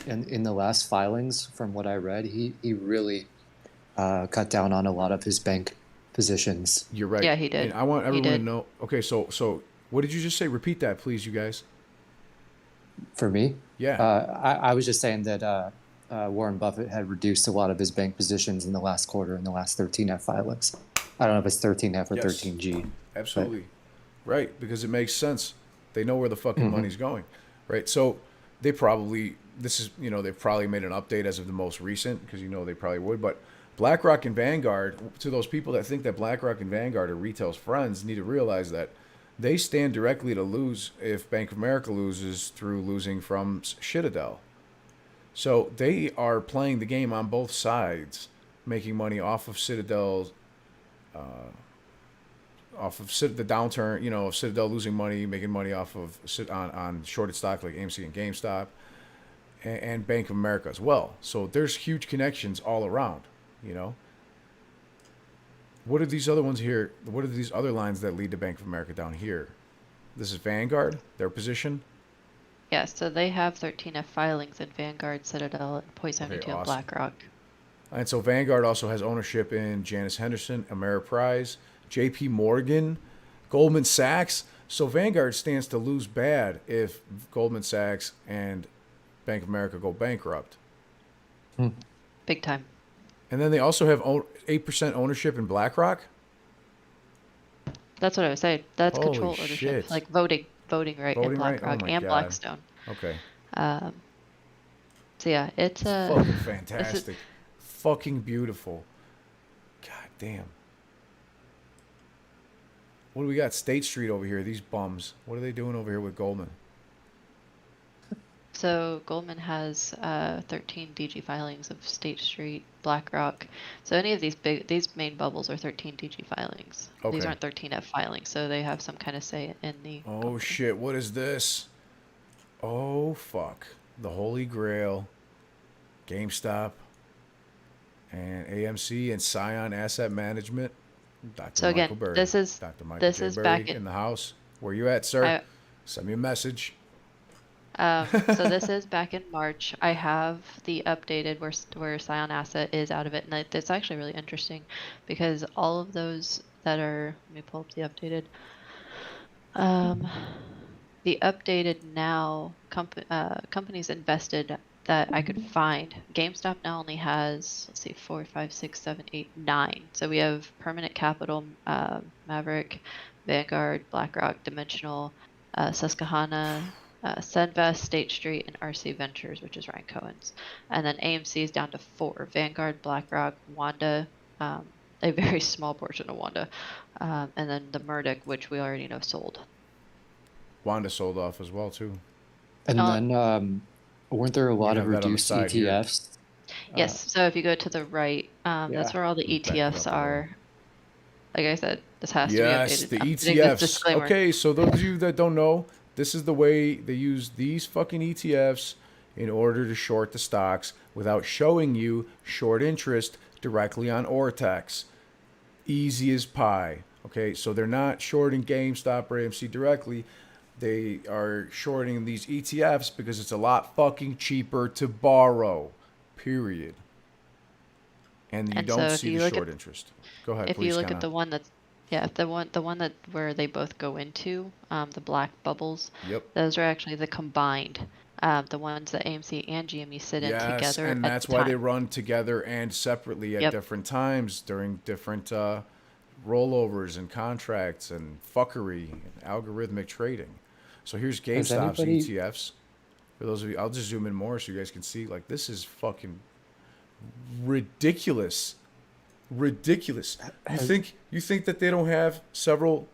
In the last filings, from what I read, he really cut down on a lot of his bank positions. You're right. Yeah, he did. And I want everyone to know. Okay, so what did you just say? Repeat that, please, you guys. For me? Yeah. I was just saying that Warren Buffett had reduced a lot of his bank positions in the last quarter in the last 13F filings. I don't know if it's 13F or 13G. Absolutely. Right, because it makes sense. They know where the fucking money's going. Right? So they probably they've probably made an update as of the most recent, because they probably would, but BlackRock and Vanguard, to those people that think that BlackRock and Vanguard are retail's friends, need to realize that they stand directly to lose if Bank of America loses through losing from Citadel. So they are playing the game on both sides, making money off of Citadel's, the downturn, of Citadel losing money, making money off of on shorted stock like AMC and GameStop. and Bank of America as well. So there's huge connections all around, you know. What are these other ones here? What are these other lines that lead to Bank of America down here? This is Vanguard, their position. Yeah, so they have 13F filings in Vanguard, Citadel, Point 72, and BlackRock. And so Vanguard also has ownership in Janus Henderson, Ameriprise, JP Morgan, Goldman Sachs. So Vanguard stands to lose bad if Goldman Sachs and Bank of America go bankrupt. Big time. And then they also have 8% ownership in BlackRock. That's what I was saying. That's Holy control ownership, shit. like voting right in BlackRock Oh my and God. Blackstone. Okay. So yeah, it's fucking fantastic. Fucking beautiful. God damn. What do we got? State Street over here. These bums. What are they doing over here with Goldman? So Goldman has 13 DG filings of State Street, BlackRock. So any of these main bubbles are 13 DG filings. Okay. These aren't 13F filings, so they have some kind of say in the. Oh company. shit! What is this? Oh fuck! The Holy Grail, GameStop, and AMC and Scion Asset Management. Dr. So again, Michael Berry. this is Dr. Michael this J. is Berry back in the house. Where you at, sir? Send me a message. So this is back in March. I have the updated where Scion Asset is out of it, and it's actually really interesting because all of those that are. Let me pull up the updated. The updated now companies invested that I could find. GameStop now only has 4, 5, 6, 7, 8, 9. So we have Permanent Capital, Maverick, Vanguard, BlackRock, Dimensional, Susquehanna, Senvest, State Street, and RC Ventures, which is Ryan Cohen's. And then AMC is down to 4. Vanguard, BlackRock, Wanda, a very small portion of Wanda, and then the Murdoch, which we already know sold. Wanda sold off as well too. And then weren't there a lot of reduced ETFs? Yes. So if you go to the right, that's where all the ETFs are. Like I said, this has to be updated. Yes, the ETFs. Okay, so those of you that don't know, this is the way they use these fucking ETFs in order to short the stocks without showing you short interest directly on Ortex. Easy as pie. Okay, so they're not shorting GameStop or AMC directly. They are shorting these ETFs because it's a lot fucking cheaper to borrow. Period. And you don't see the short interest. Go ahead, if please. you look at the one that's the one that where they both go into the black bubbles. Yep. Those are actually the combined, the ones that AMC and GME sit in together. Yes, and that's why they run together and separately at different times during different rollovers and contracts and fuckery and algorithmic trading. So here's GameStop's ETFs. For those of you, I'll just zoom in more so you guys can see. Like, this is fucking ridiculous. Ridiculous. You think that they don't have several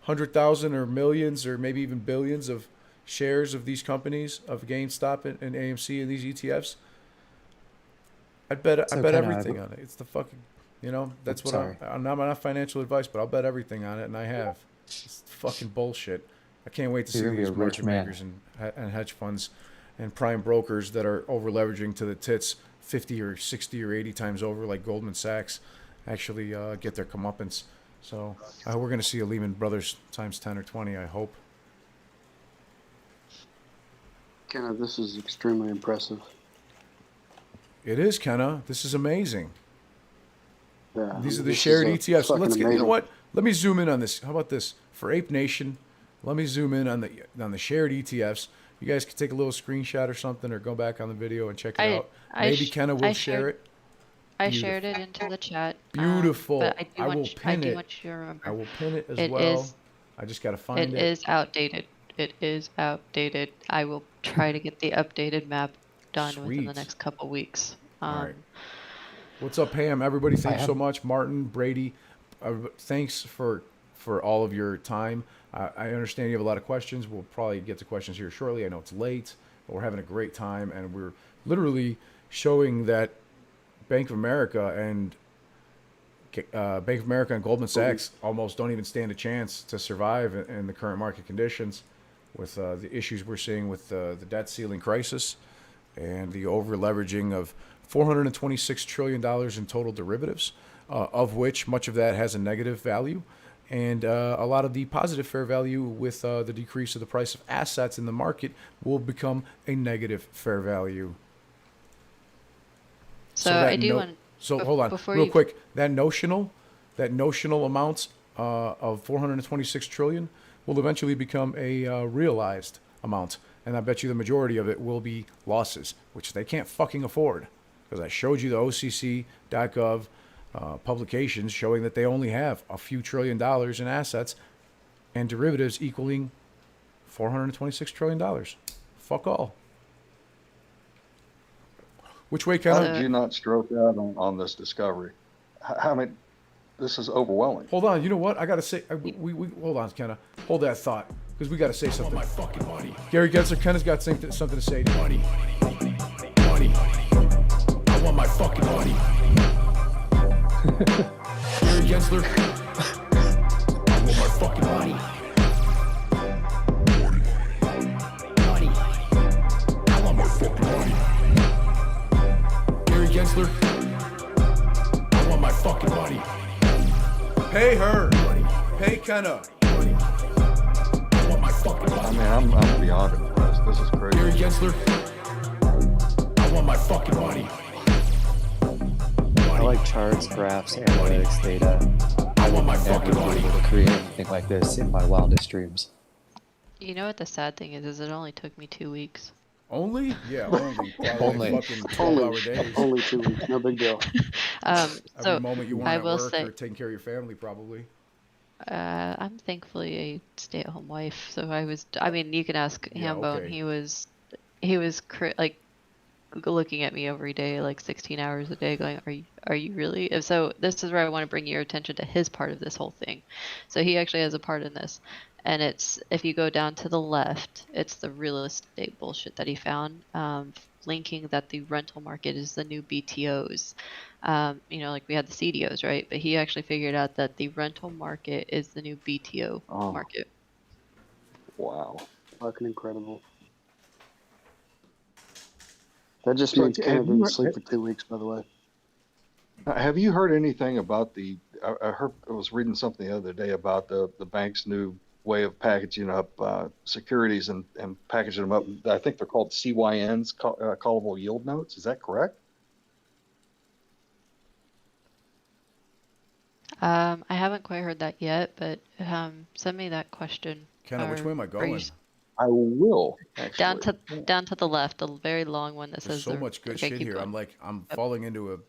100,000 or millions or maybe even billions of shares of these companies, of GameStop and AMC and these ETFs? I bet everything on it. It's the fucking, that's what I'm not financial advice, but I'll bet everything on it, and I have. It's fucking bullshit. I can't wait to see these market makers and hedge funds and prime brokers that are over leveraging to the tits 50 or 60 or 80 times over, like Goldman Sachs, actually get their comeuppance. So we're going to see a Lehman Brothers times 10 or 20, I hope. Kenna, this is extremely impressive. It is, Kenna. This is amazing. Yeah, these are the shared ETFs. Let's get. You know what? Let me zoom in on this. How about this for Ape Nation? Let me zoom in on the shared ETFs. You guys can take a little screenshot or something, or go back on the video and check it out. Maybe Kenna will share it. I shared it into the chat. Beautiful. But I will pin it. I will pin it as well. I just got to find it. It is outdated. It is outdated. I will try to get the updated map done within the next couple weeks. All right. What's up, Pam? Everybody, thanks so much. Martin, Brady, thanks for all of your time. I understand you have a lot of questions. We'll probably get to questions here shortly. I know it's late, but we're having a great time, and we're literally showing that Bank of America and Goldman Sachs almost don't even stand a chance to survive in the current market conditions with the issues we're seeing with the debt ceiling crisis and the over-leveraging of $426 trillion in total derivatives, of which much of that has a negative value, and a lot of the positive fair value with the decrease of the price of assets in the market will become a negative fair value. So I do want. So hold on, real quick. That notional amount of 426 trillion will eventually become a realized amount, and I bet you the majority of it will be losses, which they can't fucking afford, because I showed you the OCC.gov publications showing that they only have a few $1 trillion in assets and derivatives equaling $426 trillion. Fuck all. Which way, Ken? How did you not stroke out on this discovery? I mean, this is overwhelming. Hold on. You know what? I got to say, we hold on, Kenna. Hold that thought, because we got to say something. I want my fucking money. Gary Gensler, Kenna's got something to say. Money. I want my fucking money. Gary Gensler. I want my fucking money. Money. I want my fucking money. Gary Gensler. I want my fucking money. Pay her. Pay Kenna. I want my fucking money. I mean, I'm beyond impressed. This is crazy. Gary Gensler. I want my fucking money. I like charts, graphs, analytics, data. I would never be able to create anything like this in my wildest dreams. You know what the sad thing is it only took me 2 weeks. Only? Yeah, only. Only. Fucking 12-hour days. Only 2 weeks, no big deal. Every So moment you want I at will work say, or taking care of your family, probably. I'm thankfully a stay-at-home wife. So I mean, you can ask Yeah, Hambone. okay. He was like looking at me every day, like 16 hours a day, going, "Are you really?" And so this is where I want to bring your attention to his part of this whole thing. So he actually has a part in this, and it's, if you go down to the left, it's the real estate bullshit that he found, linking that the rental market is the new BTOs. Like we had the CDOs, right? But he actually figured out that the rental market is the new BTO market. Wow. Fucking incredible. That just means Kenna didn't sleep for 2 weeks, by the way. Have you heard anything about I was reading something the other day about the bank's new way of packaging up securities and packaging them up. I think they're called CYNs, callable yield notes. Is that correct? I haven't quite heard that yet, but send me that question. Kenna, which way am I going? I will. Actually. Down to the left, the very long one that There's says. so much good shit here. Going. I'm falling into I'm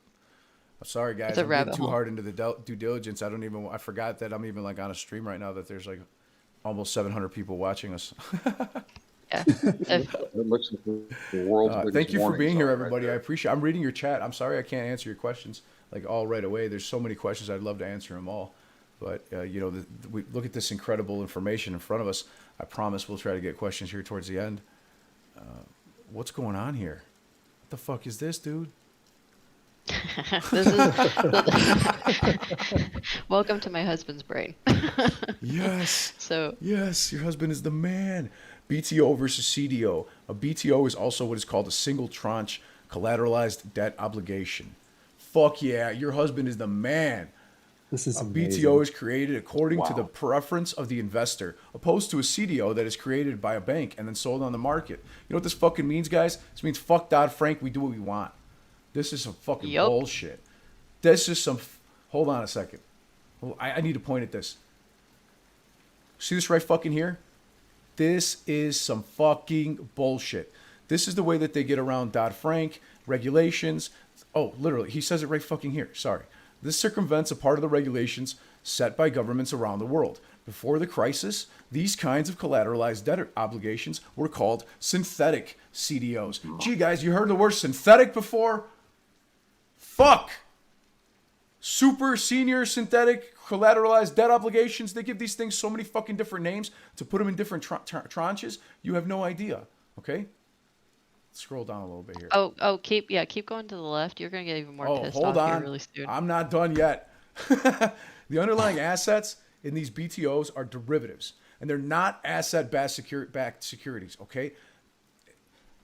sorry, guys. I'm getting too hard into the due diligence. I forgot that I'm even like on a stream right now, that there's like almost 700 people watching us. Yeah. It looks like the world's biggest thank you for being here, right everybody. there. I appreciate. I'm reading your chat. I'm sorry I can't answer your questions like all right away. There's so many questions. I'd love to answer them all, but we look at this incredible information in front of us. I promise we'll try to get questions here towards the end. What's going on here? What the fuck is this, dude? This is welcome to my husband's brain. Yes. So yes, your husband is the man. BTO versus CDO. A BTO is also what is called a single tranche collateralized debt obligation. Fuck yeah, your husband is the man. This is a amazing. BTO is created according to the preference of the investor, opposed to a CDO that is created by a bank and then sold on the market. You know what this fucking means, guys? This means fuck Dodd-Frank, we do what we want. This is some fucking bullshit. This is some... Hold on a second. I need to point at this. See this right fucking here? This is some fucking bullshit. This is the way that they get around Dodd-Frank, regulations. Oh, literally, he says it right fucking here. Sorry. This circumvents a part of the regulations set by governments around the world. Before the crisis, these kinds of collateralized debt obligations were called synthetic CDOs. Gee, guys, you heard the word synthetic before? Fuck! Super senior synthetic collateralized debt obligations. They give these things so many fucking different names to put them in different tranches. You have no idea. Okay? Scroll down a little bit here. Keep going to the left. You're gonna get even more pissed hold off on. here really soon. I'm not done yet. The underlying assets in these BTOs are derivatives, and they're not asset-backed securities. Okay,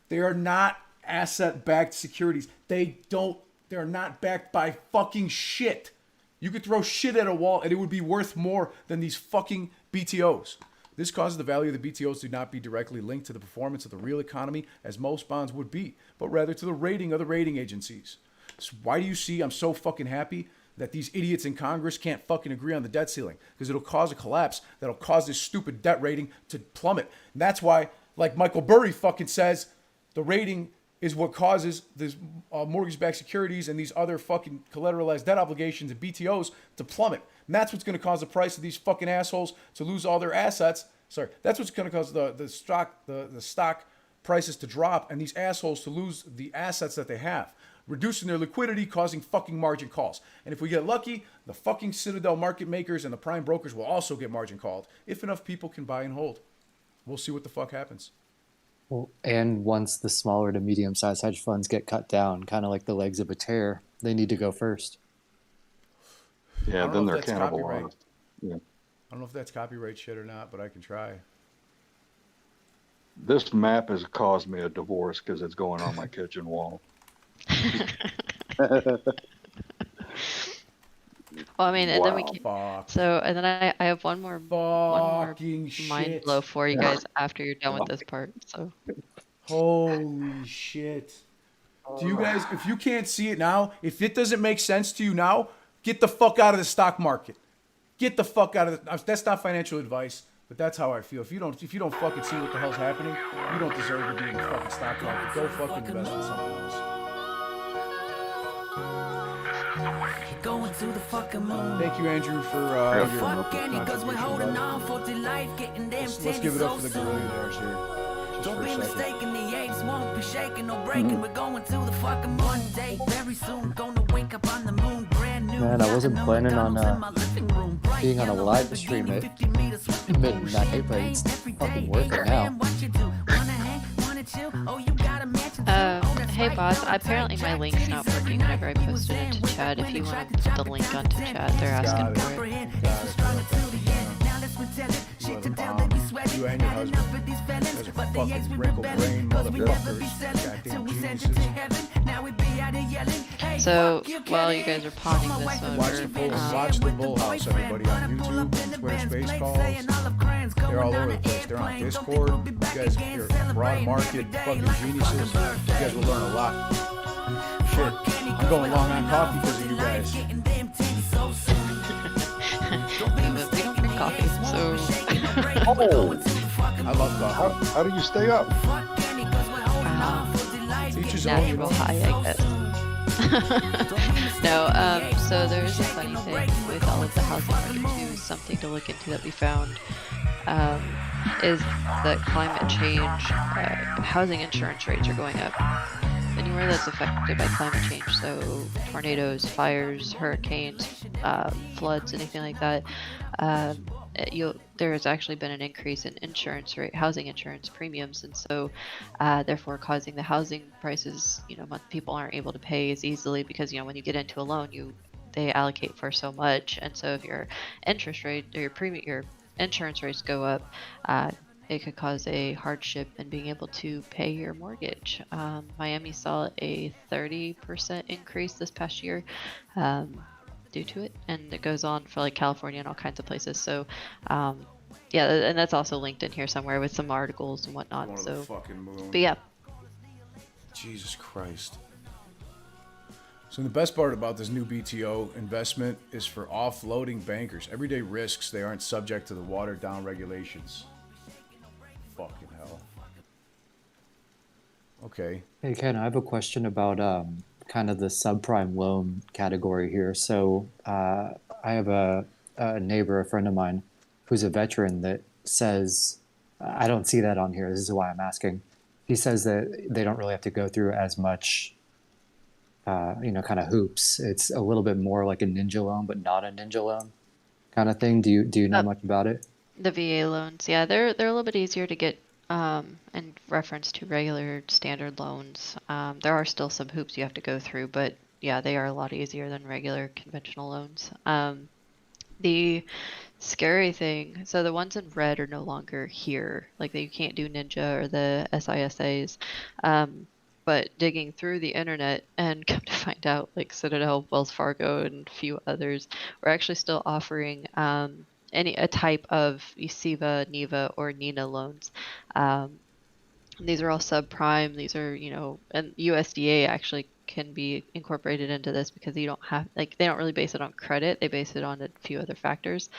they are not asset-backed securities. They're not backed by fucking shit. You could throw shit at a wall and it would be worth more than these fucking BTOs. This causes the value of the BTOs to not be directly linked to the performance of the real economy as most bonds would be, but rather to the rating of the rating agencies. So why do you see I'm so fucking happy that these idiots in Congress can't fucking agree on the debt ceiling? Because it'll cause a collapse that'll cause this stupid debt rating to plummet. And that's why, like Michael Burry fucking says, the rating is what causes this mortgage-backed securities and these other fucking collateralized debt obligations and BTOs to plummet. And that's what's going to cause the price of these fucking assholes to lose all their assets. Sorry, that's what's going to cause the stock prices to drop and these assholes to lose the assets that they have, reducing their liquidity, causing fucking margin calls. And if we get lucky, the fucking Citadel market makers and the prime brokers will also get margin called if enough people can buy and hold. We'll see what the fuck happens. Well, and once the smaller to medium-sized hedge funds get cut down, kind of like the legs of a tear, they need to go first. Yeah, then they're cannibalized. Yeah. I don't know if that's copyright shit or not, but I can try. This map has caused me a divorce because it's going on my kitchen wall. Well, I mean, and then we can. Fuck. So, and then I have one more mind shit. blow for you guys after you're done with this part. So. Holy shit. Do you guys, if you can't see it now, if it doesn't make sense to you now, get the fuck out of the stock market. Get the fuck out of it. That's not financial advice, but that's how I feel. If you don't fucking see what the hell's happening, you don't deserve to be in the fucking stock market. Go fucking invest in something else. Going to the fucking moon. Thank you, Andrew, for your Let's give it up for the millionaires here. Don't be mistaken, the apes won't be shaking or breaking. We're going to the fucking moon day very soon. Gonna wake up on the moon, brand new. Man, I wasn't planning on being on a live stream at midnight, but it's fucking working now. Hey boss, apparently my link's not working whenever I posted it to chat. If you want the link onto chat, they're asking for it. You and your husband. Those are fucking wrinkled brain motherfuckers. Goddamn geniuses. So, while you guys are pawning this over, watch the Bull House, everybody, on YouTube, on Twitter Space Calls. They're all over the place. They're on Discord. You guys are broad market fucking geniuses. You guys will learn a lot. Shit, I'm going long on coffee because of you guys. We don't drink coffee, so... I love coffee. How do you stay up? Natural high, I guess. No, so there's a funny thing with all of the housing market too. Something to look into that we found is that climate change, housing insurance rates are going up. Anywhere that's affected by climate change, so tornadoes, fires, hurricanes, floods, anything like that, there has actually been an increase in insurance rate, housing insurance premiums, and so therefore causing the housing prices, people aren't able to pay as easily because when you get into a loan, they allocate for so much, and so if your interest rate or your insurance rates go up, it could cause a hardship in being able to pay your mortgage. Miami saw a 30% increase this past year due to it, and it goes on for like California and all kinds of places. So yeah, and that's also linked in here somewhere with some articles and whatnot. So, but yeah. Jesus Christ. So the best part about this new BTO investment is for offloading bankers. Everyday risks, they aren't subject to the watered down regulations. Fucking hell. Okay. Hey Ken, I have a question about kind of the subprime loan category here. So I have a neighbor, a friend of mine, who's a veteran that says, I don't see that on here. This is why I'm asking. He says that they don't really have to go through as much, kind of hoops. It's a little bit more like a ninja loan, but not a ninja loan kind of thing. Do you know much about it? The VA loans, yeah, they're a little bit easier to get in reference to regular standard loans. There are still some hoops you have to go through, but yeah, they are a lot easier than regular conventional loans. The scary thing, so the ones in red are no longer here. Like you can't do Ninja or the SISAs. but digging through the internet and come to find out, like Citadel, Wells Fargo, and a few others were actually still offering a type of SEVA, NEVA, or NINA loans. These are all subprime. These are, and USDA actually can be incorporated into this because you don't have, they don't really base it on credit. They base it on a few other factors.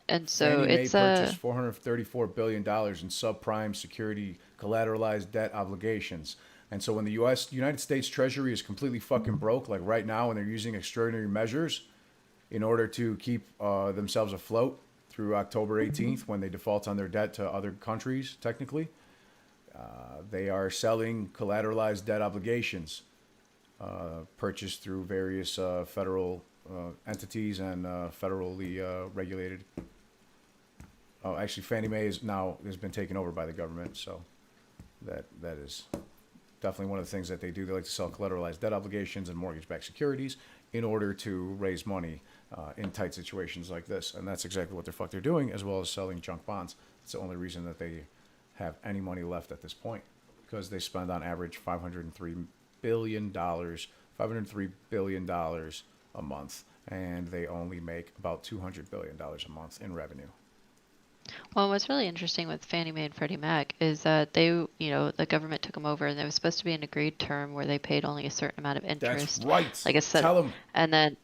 And so Fannie Mae it's purchased $434 billion in subprime security collateralized debt obligations. And so when the United States Treasury is completely fucking broke, like right now, and they're using extraordinary measures in order to keep themselves afloat through October 18th, when they default on their debt to other countries, technically, they are selling collateralized debt obligations purchased through various federal entities and federally regulated. Oh, actually, Fannie Mae has been taken over by the government, so that is definitely one of the things that they do. They like to sell collateralized debt obligations and mortgage-backed securities in order to raise money in tight situations like this, and that's exactly what they're doing, as well as selling junk bonds. It's the only reason that they have any money left at this point, because they spend on average $503 billion a month, and they only make about $200 billion a month in revenue. Well, what's really interesting with Fannie Mae and Freddie Mac is that they, the government took them over, and there was supposed to be an agreed term where they paid only a certain amount of interest. That's right. Like I said, Tell them. And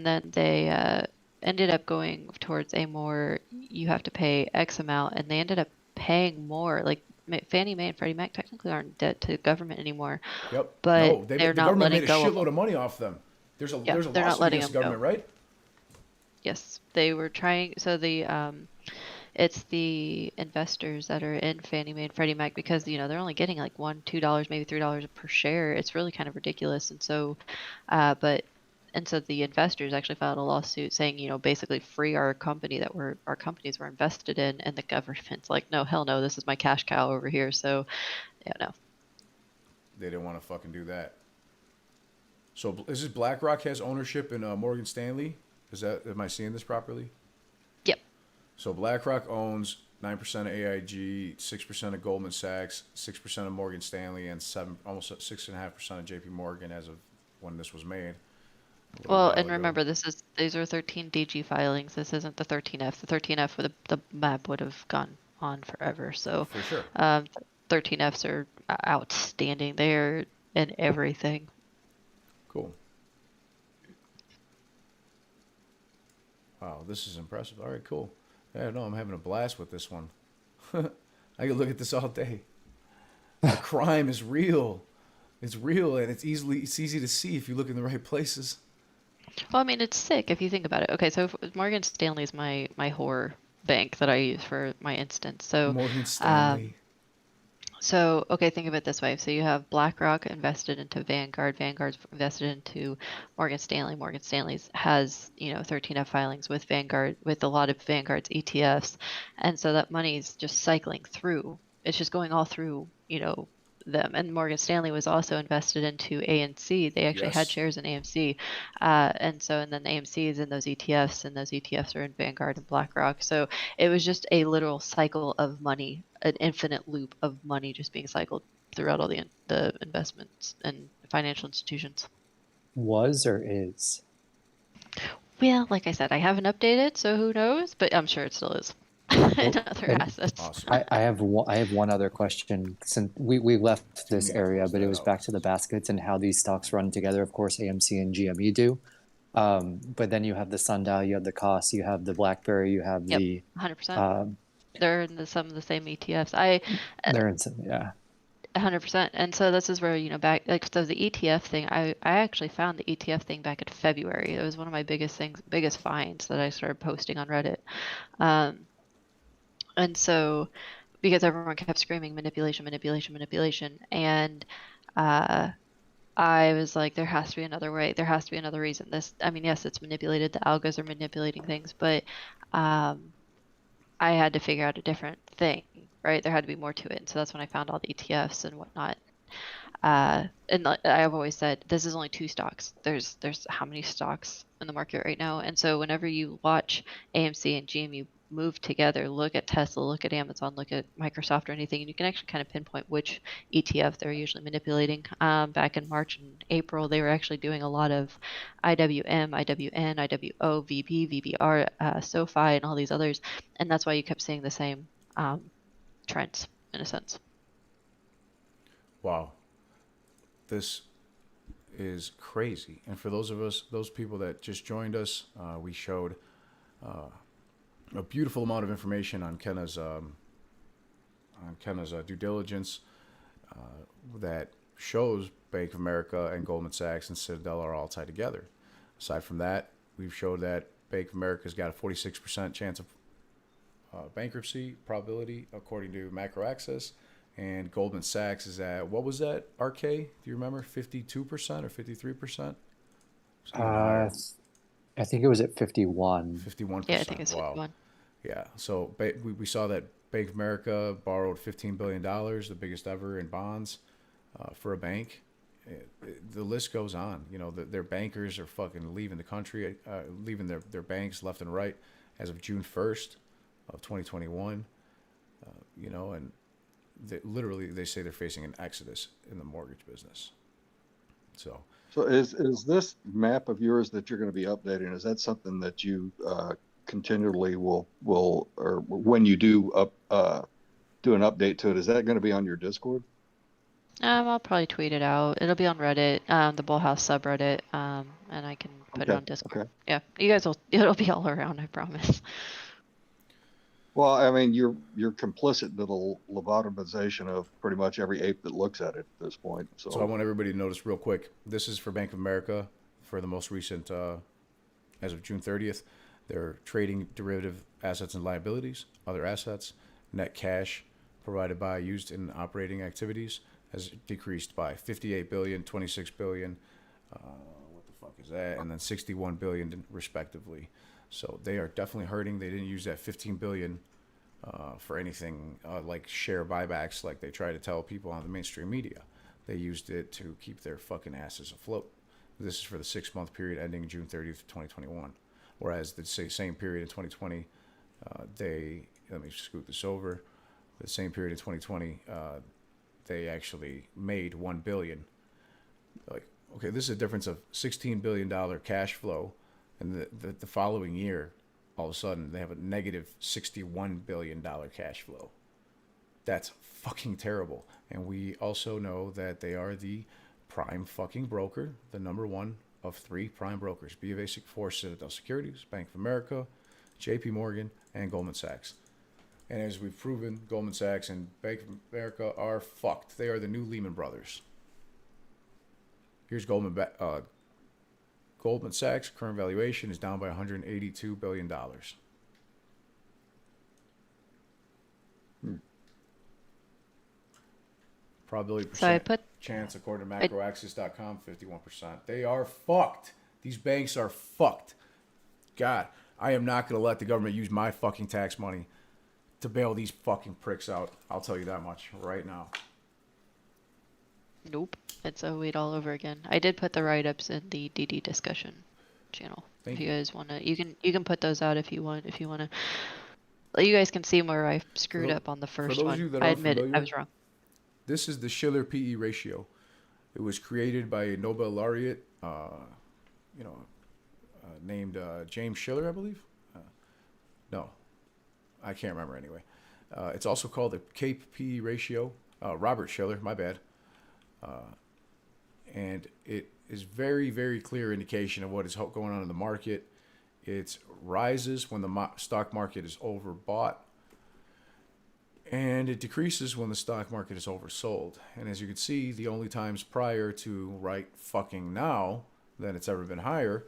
then they ended up going towards a more, you have to pay X amount, and they ended up paying more. Like Fannie Mae and Freddie Mac technically aren't in debt to the government anymore. Yep. But no, they're the not government letting made a go. shitload of money off them. There's a they're not lawsuit letting against the them government, go. right? Yes, they were trying. So it's the investors that are in Fannie Mae and Freddie Mac, because they're only getting like $1, $2, maybe $3 per share. It's really kind of ridiculous. And so, so the investors actually filed a lawsuit saying, basically free our company that our companies were invested in, and the government's like, no, hell no, this is my cash cow over here. So, no. They didn't want to fucking do that. So is this BlackRock has ownership in Morgan Stanley? Am I seeing this properly? Yep. So BlackRock owns 9% of AIG, 6% of Goldman Sachs, 6% of Morgan Stanley, and almost 6.5% of JP Morgan as of when this was made. Well, and remember, these are 13 DG filings. This isn't the 13F. The 13F with the map would have gone on forever. So for sure, 13Fs are outstanding. They're in everything. Cool. Wow, this is impressive. All right, cool. Yeah, no, I'm having a blast with this one. I could look at this all day. The crime is real. It's real, and it's easy to see if you look in the right places. Well, I mean, it's sick if you think about it. Okay, so Morgan Stanley is my horror bank that I use for my instance. So Morgan Stanley. Okay, think of it this way. So you have BlackRock invested into Vanguard. Vanguard's invested into Morgan Stanley. Morgan Stanley's has 13F filings with Vanguard, with a lot of Vanguard's ETFs, and so that money is just cycling through. It's just going all through them. And Morgan Stanley was also invested into ANC. They actually had shares in AMC, and then the AMC is in those ETFs, and those ETFs are in Vanguard and BlackRock. So it was just a literal cycle of money, an infinite loop of money just being cycled throughout all the investments and financial institutions. Was or is? Well, like I said, I haven't updated, so who knows? But I'm sure it still is. And other assets. Awesome. I have one other question. Since we left this area, but it was back to the baskets and how these stocks run together. Of course, AMC and GME do. But then you have the Sundial, you have the Cost, you have the BlackBerry, you have the 100%. They're in some of the same ETFs. They're in some, yeah. 100%. And so this is where, so the ETF thing, I actually found the ETF thing back in February. It was one of my biggest finds that I started posting on Reddit. And so, because everyone kept screaming manipulation, and I was like, there has to be another way. There has to be another reason. Yes, it's manipulated. The algos are manipulating things, but I had to figure out a different thing, right? There had to be more to it. And so that's when I found all the ETFs and whatnot. And I've always said, this is only 2 stocks. There's how many stocks in the market right now? And so whenever you watch AMC and GME move together. Look at Tesla, look at Amazon, look at Microsoft or anything, and you can actually kind of pinpoint which ETF they're usually manipulating. Back in March and April, they were actually doing a lot of IWM, IWN, IWO, VB, VBR, SoFi, and all these others, and that's why you kept seeing the same trends in a sense. Wow. This is crazy. And for those people that just joined us, we showed a beautiful amount of information on Kenna's due diligence that shows Bank of America and Goldman Sachs and Citadel are all tied together. Aside from that, we've showed that Bank of America's got a 46% chance of bankruptcy probability according to Macroeconomics, and Goldman Sachs is at, what was that, RK? Do you remember? 52% or 53%? I think it was at 51. 51%. Yeah, I think it's 51. Yeah, so we saw that Bank of America borrowed $15 billion, the biggest ever in bonds for a bank. The list goes on. You know, their bankers are fucking leaving the country, leaving their banks left and right as of June 1st of 2021. You know, and they say they're facing an exodus in the mortgage business. So is this map of yours that you're going to be updating, is that something that you continually will or when you do do an update to it, is that going to be on your Discord? I'll probably tweet it out. It'll be on Reddit, the Bullhouse subreddit, and I can put it on Discord. Okay. Yeah, you guys it'll be all around, I promise. Well, I mean, you're complicit in the lobotomization of pretty much every ape that looks at it at this point. So I want everybody to notice real quick. This is for Bank of America for the most recent, as of June 30th. They're trading derivative assets and liabilities, other assets. Net cash provided by used in operating activities has decreased by 58 billion, 26 billion. What the fuck is that? And then 61 billion respectively. So they are definitely hurting. They didn't use that 15 billion for anything like share buybacks like they try to tell people on the mainstream media. They used it to keep their fucking asses afloat. This is for the 6-month period ending June 30th, 2021. Whereas the same period in 2020, let me scoot this over. The same period in 2020, they actually made 1 billion. Like, okay, this is a difference of $16 billion cash flow. And the following year, all of a sudden, they have a negative $61 billion cash flow. That's fucking terrible. And we also know that they are the prime fucking broker, the number one of 3 prime brokers: BofA for Citadel Securities, Bank of America, JP Morgan, and Goldman Sachs. And as we've proven, Goldman Sachs and Bank of America are fucked. They are the new Lehman Brothers. Here's Goldman Sachs' current valuation is down by $182 billion. Probability percent chance, according to macroaccess.com, 51%. They are fucked. These banks are fucked. God, I am not going to let the government use my fucking tax money to bail these fucking pricks out. I'll tell you that much right now. Nope. It's a wait all over again. I did put the write-ups in the DD discussion channel. If you guys want to, you can put those out if you want. If you want to, you guys can see where I screwed up on the first one. I admit I was wrong. This is the Shiller PE ratio. It was created by a Nobel laureate, named James Shiller, I believe. No, I can't remember anyway. It's also called the CAPE PE ratio. Robert Shiller, my bad. And it is very, very clear indication of what is going on in the market. It rises when the stock market is overbought, and it decreases when the stock market is oversold. And as you can see, the only times prior to right fucking now that it's ever been higher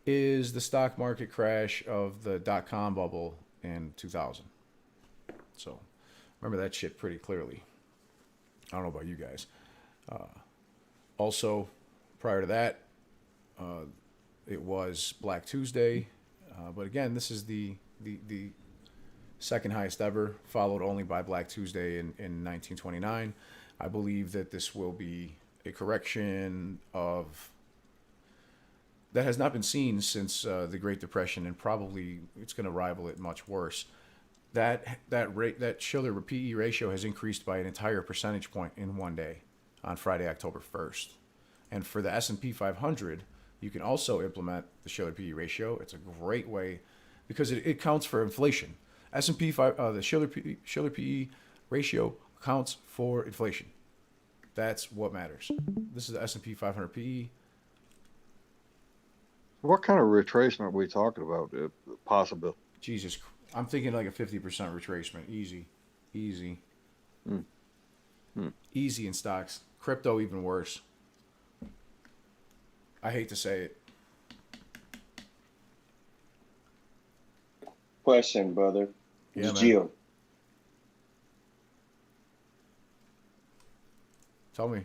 is the stock market crash of the dot-com bubble in 2000. So remember that shit pretty clearly. I don't know about you guys. Also, prior to that, it was Black Tuesday. But again, this is the second highest ever, followed only by Black Tuesday in 1929. I believe that this will be a correction that has not been seen since the Great Depression, and probably it's going to rival it much worse. that Schiller PE ratio has increased by an entire percentage point in one day on Friday, October 1st. And for the S&P 500, you can also implement the Schiller PE ratio. It's a great way because it counts for inflation. The Schiller PE ratio accounts for inflation. That's what matters. This is the S&P 500 PE. What kind of retracement are we talking about? Possible. Jesus, I'm thinking like a 50% retracement. Easy. Easy in stocks. Crypto even worse. I hate to say it. Question, brother. Yeah, It's Gio. Tell me.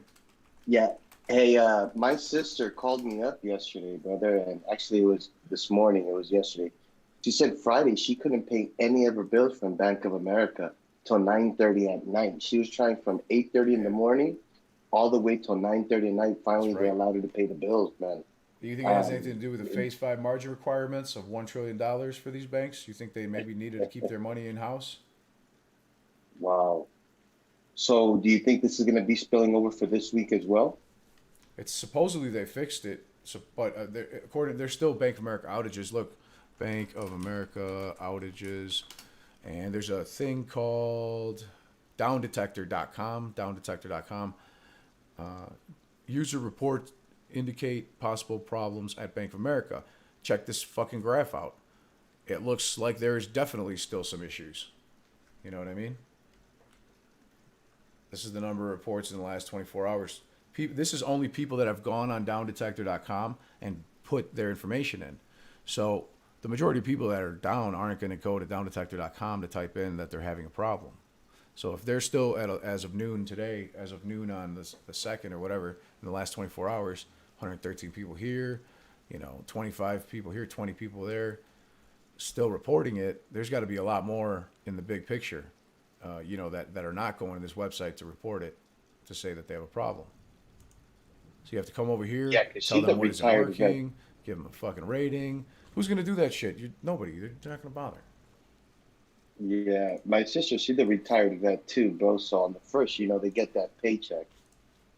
Yeah. Hey, my sister called me up yesterday, brother, and actually it was this morning. It was yesterday. She said Friday she couldn't pay any of her bills from Bank of America till 9:30 at night. She was trying from 8:30 in the morning all the way till 9:30 at night. Finally, they allowed her to pay the bills, man. Do you think it has anything to do with the Phase 5 margin requirements of $1 trillion for these banks? You think they maybe needed to keep their money in-house? Wow. So do you think this is going to be spilling over for this week as well? It's supposedly they fixed it, but there's still Bank of America outages. Look, Bank of America outages, and there's a thing called downdetector.com. User reports indicate possible problems at Bank of America. Check this fucking graph out. It looks like there's definitely still some issues. You know what I mean? This is the number of reports in the last 24 hours. This is only people that have gone on downdetector.com and put their information in. So the majority of people that are down aren't going to go to downdetector.com to type in that they're having a problem. So if they're still as of noon today, as of noon on the 2nd or whatever, in the last 24 hours, 113 people here, 25 people here, 20 people there, still reporting it, there's got to be a lot more in the big picture, that are not going to this website to report it, to say that they have a problem. So you have to come over here, tell them what isn't working, give them a fucking rating. Who's going to do that shit? Nobody. They're not going to bother. Yeah, my sister, she's a retired vet too, bro. So on the first, they get that paycheck.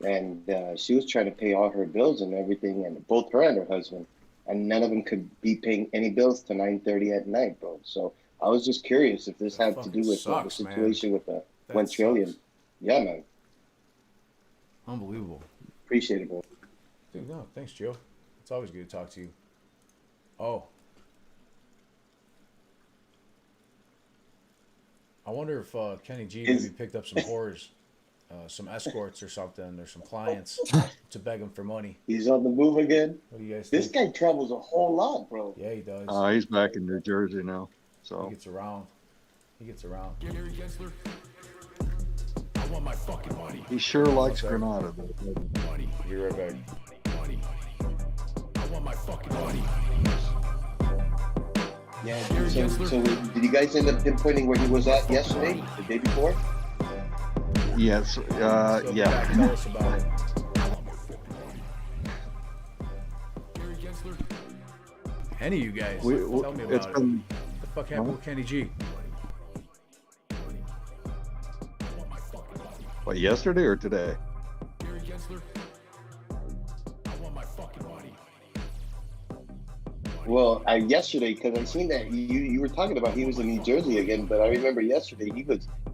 And she was trying to pay all her bills and everything, and both her and her husband. And none of them could be paying any bills to 9:30 at night, bro. So I was just curious if this had to do with the situation with the 1 trillion. Yeah, man. Unbelievable. Appreciate it, bro. Dude, no, thanks, Joe. It's always good to talk to you. Oh. I wonder if Kenny G maybe picked up some whores, some escorts or something, or some clients to beg him for money. He's on the move again? What do you guys think? This guy travels a whole lot, bro. Yeah, he does. He's back in New Jersey now. So he gets around. Gary Gensler, I want my fucking money. He sure likes Granada, though. Money. Be right back. Money. I want my fucking money. Yeah, so did you guys end up pinpointing where he was at yesterday, the day before? Yes, yeah. Tell us about it. Any of you guys, tell me about it. What the fuck happened with Kenny G? What, yesterday or today? Well, yesterday, because I seen that you were talking about he was in New Jersey again, but I remember yesterday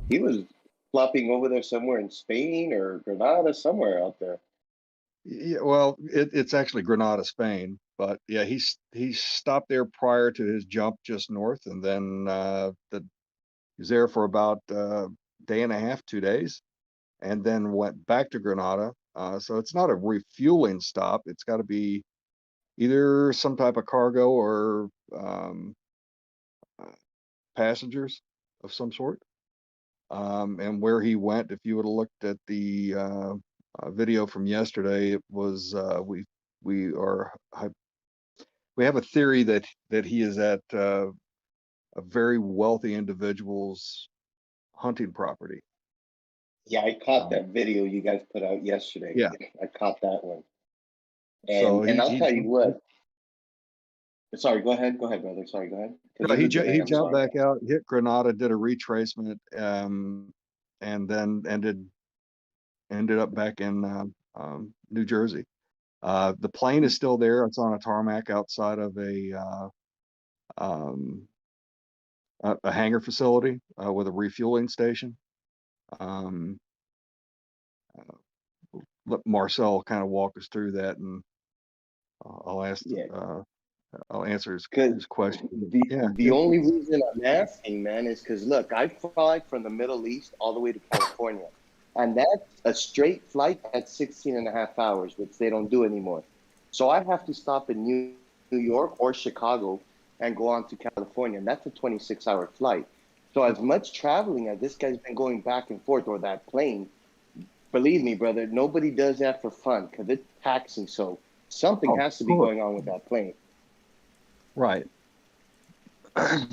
he was flopping over there somewhere in Spain or Granada, somewhere out there. Yeah, well, it's actually Granada, Spain, but yeah, he stopped there prior to his jump just north, and then he was there for about a day and a half, 2 days, and then went back to Granada. So it's not a refueling stop. It's got to be either some type of cargo or passengers of some sort. And where he went, if you would have looked at the video from yesterday, it was we have a theory that he is at a very wealthy individual's hunting property. Yeah, I caught that video you guys put out yesterday. Yeah, I caught that one. So And I'll tell you what, Sorry, go ahead, brother. Sorry, go ahead. No, he jumped back out, hit Grenada, did a retracement, and then ended up back in New Jersey. The plane is still there. It's on a tarmac outside of a hangar facility with a refueling station. Let Marcel kind of walk us through that, and I'll answer his question. The only reason I'm asking, man, is because look, I fly from the Middle East all the way to California, and that's a straight flight at 16 and a half hours, which they don't do anymore. So I have to stop in New York or Chicago and go on to California, and that's a 26-hour flight. So as much traveling as this guy's been going back and forth, or that plane, believe me, brother, nobody does that for fun because it's taxing. So something has to be going on with that plane. Right. Oh.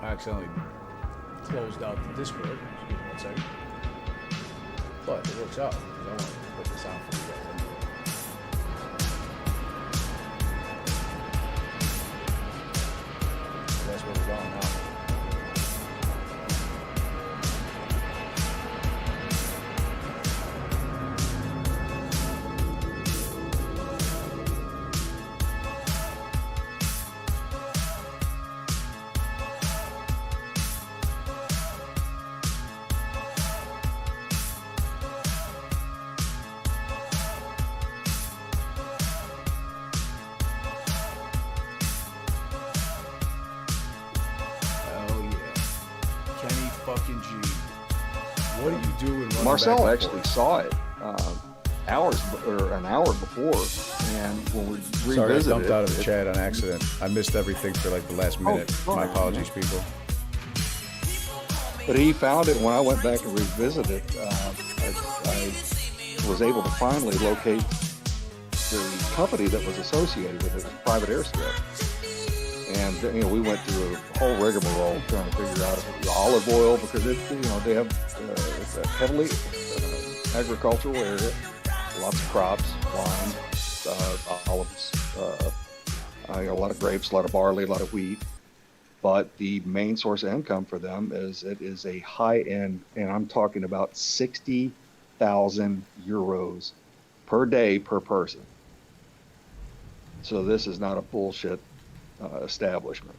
I accidentally closed out the Discord. Just give me 1 second. But it works out because I want to put this out for you guys. That's where we're going now. Marcel actually saw it an hour before, and when we revisited, sorry, I dumped out of the chat on accident. I missed everything for like the last minute. My apologies, people. But he found it when I went back and revisited. I was able to finally locate the company that was associated with it, Private Airstrip. And we went through a whole rigmarole trying to figure out if it was olive oil, because they have it's a heavily agricultural area, lots of crops, wine, olives, a lot of grapes, a lot of barley, a lot of wheat. But the main source of income for them is a high end, and I'm talking about 60,000 euros per day per person. So this is not a bullshit establishment.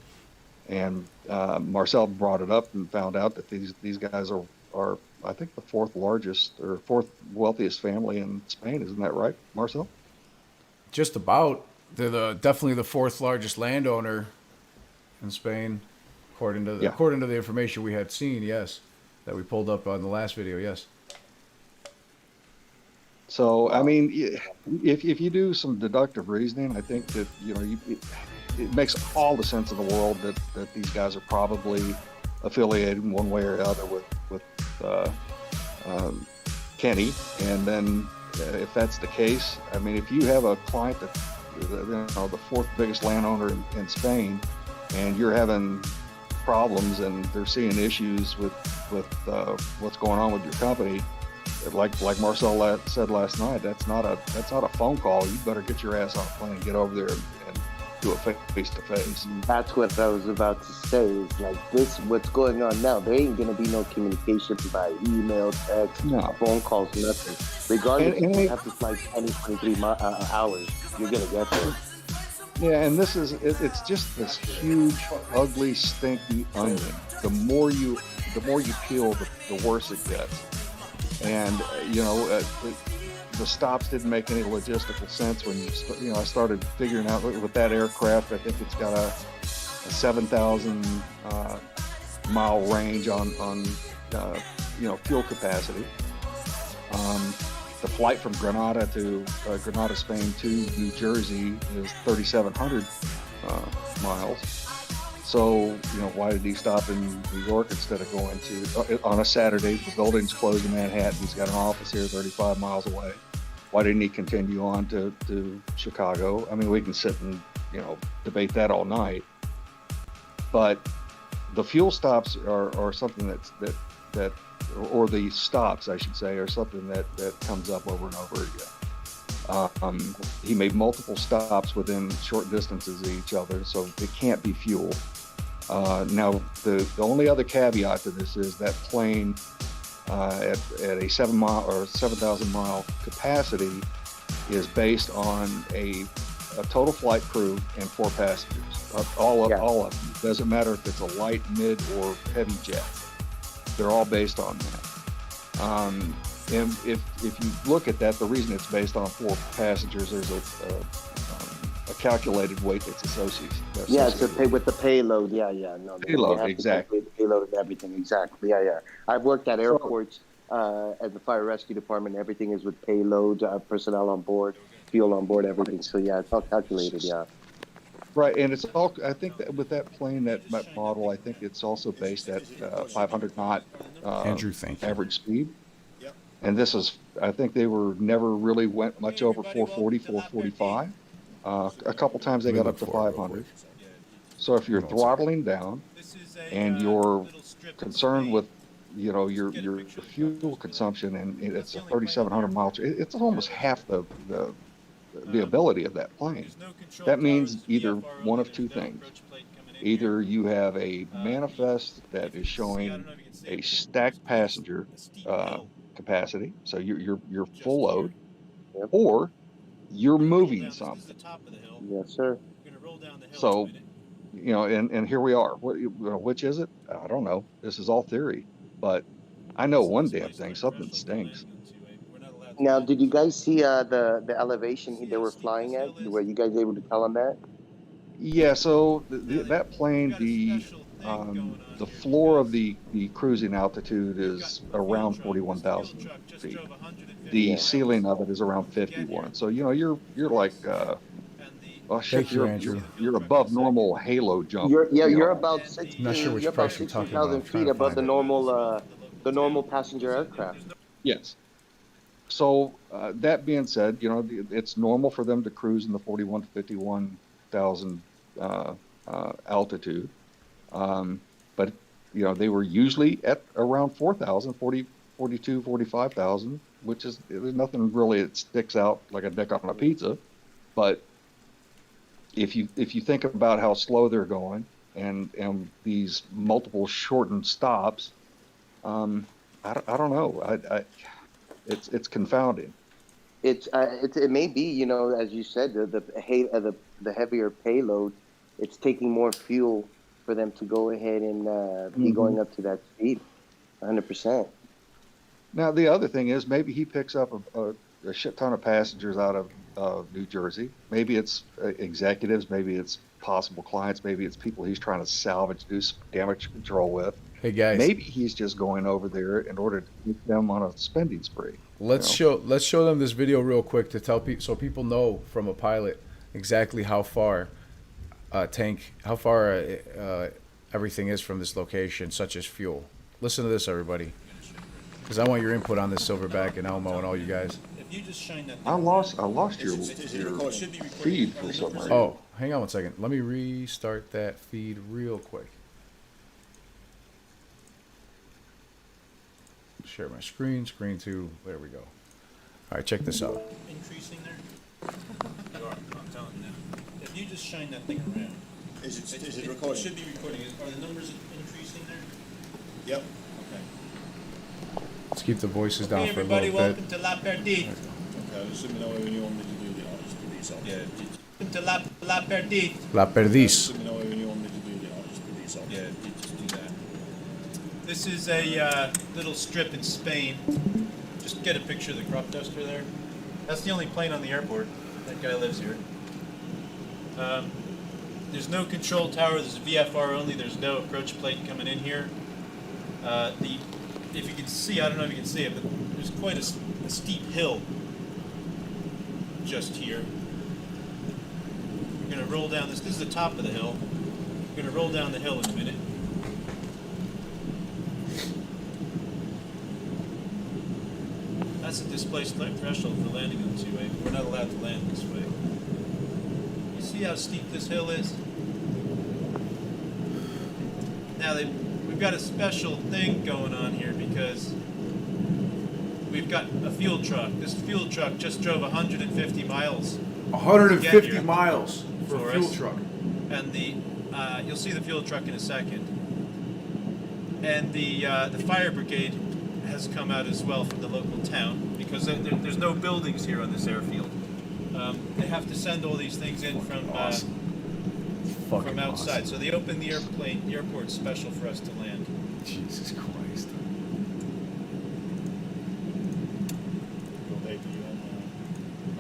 And Marcel brought it up and found out that these guys are I think the fourth wealthiest family in Spain. Isn't that right, Marcel? Just about. They're definitely the fourth largest landowner in Spain, according to the information we had seen. Yes, that we pulled up on the last video. Yes. So I mean, if you do some deductive reasoning, I think that it makes all the sense in the world that these guys are probably affiliated in one way or the other with Kenny. And then if that's the case, I mean, if you have a client that the fourth biggest landowner in Spain, and you're having problems and they're seeing issues with what's going on with your company, like Marcel said last night, that's not a phone call. You better get your ass on a plane, get over there and do a face-to-face. That's what I was about to say, is like this, what's going on now, there ain't going to be no communication by email, text, phone calls, nothing. Regardless, you have to fly 20, 23 hours, you're going to get there. Yeah, and it's just this huge, ugly, stinky onion. The more you peel, the worse it gets. And, the stops didn't make any logistical sense when I started figuring out with that aircraft. I think it's got a 7,000 mile range on fuel capacity. The flight from Granada, Spain to New Jersey is 3,700 miles. So, why did he stop in New York instead of going on a Saturday? The building's closed in Manhattan. He's got an office here 35 miles away. Why didn't he continue on to Chicago? I mean, we can sit and, debate that all night. But the fuel stops are something or the stops, I should say, are something that comes up over and over again. He made multiple stops within short distances of each other, so it can't be fuel. Now, the only other caveat to this is that plane at a 7,000 mile capacity is based on a total flight crew and 4 passengers. All of them. Doesn't matter if it's a light, mid, or heavy jet. They're all based on that. And if you look at that, the reason it's based on 4 passengers, there's a calculated weight that's associated. Yeah, it's with the payload. No, payload, exactly. The payload and everything, exactly. Yeah. I've worked at airports at the fire rescue department. Everything is with payload, personnel on board, fuel on board, everything. So yeah, it's all calculated. Yeah. Right, and it's all. I think that with that plane, that model, I think it's also based at 500 knot Andrew, thank you. average speed. And this is, I think they never really went much over 440, 445. A couple times they got up to 500. So if you're throttling down and you're concerned with, your fuel consumption, and it's a 3,700 miles, it's almost half the ability of that plane. That means either one of 2 things. Either you have a manifest that is showing a stacked passenger capacity, so you're full load, or you're moving something. Yes, sir. So, and here we are. Which is it? I don't know. This is all theory, but I know one damn thing: something stinks. Now, did you guys see the elevation they were flying at? Were you guys able to tell on that? Yeah. So that plane, the floor of the cruising altitude is around 41,000 feet. The ceiling of it is around 51. So you're like, you're above normal halo jump. You're about 16. I'm not sure which price you're talking about. 16,000 feet above the normal passenger aircraft. Yes. So that being said, it's normal for them to cruise in the 41 to 51,000 altitude. But they were usually at around 4,000, 40, 42, 45,000, which is, there's nothing really that sticks out like a dick on a pizza. But if you think about how slow they're going and these multiple shortened stops, I don't know. It's confounding. It may be, as you said, the heavier payload. It's taking more fuel for them to go ahead and be going up to that speed, 100%. Now the other thing is, maybe he picks up a shit ton of passengers out of New Jersey. Maybe it's executives, maybe it's possible clients, maybe it's people he's trying to salvage, do some damage control with. Hey guys, maybe he's just going over there in order to keep them on a spending spree. Let's show them this video real quick to tell people, so people know from a pilot exactly how far everything is from this location, such as fuel. Listen to this, everybody, because I want your input on this, Silverback and Elmo and all you guys. If you just shine that I lost your feed for some reason. Oh, hang on one second. Let me restart that feed real quick. Share my screen 2. There we go. All right, check this out. Increasing there? You are. I'm telling you now. If you just shine that thing around. Is it recording? It should be recording. Are the numbers increasing there? Yep. Okay. Let's keep the voices down for a little bit. Hey everybody, welcome to La Perdite. Okay, just let me know when you want me to do the artists for these up. Yeah. Welcome to La Perdite. La Perdiz. Let me know when you want me to do the artists for these up. Yeah, just do that. This is a little strip in Spain. Just get a picture of the crop duster there. That's the only plane on the airport. That guy lives here. There's no control tower. There's a VFR only. There's no approach plate coming in here. If you can see, I don't know if you can see it, but there's quite a steep hill just here. We're going to roll down this. This is the top of the hill. We're going to roll down the hill in a minute. That's the displaced threshold for landing on this way. We're not allowed to land this way. You see how steep this hill is? now we've got a special thing going on here because we've got a fuel truck. This fuel truck just drove 150 miles. 150 miles for a fuel us. truck. And you'll see the fuel truck in a second. And the fire brigade has come out as well from the local town because there's no buildings here on this airfield. They have to send all these things in from outside. Awesome. So they opened the airport special for us to land. Jesus Christ.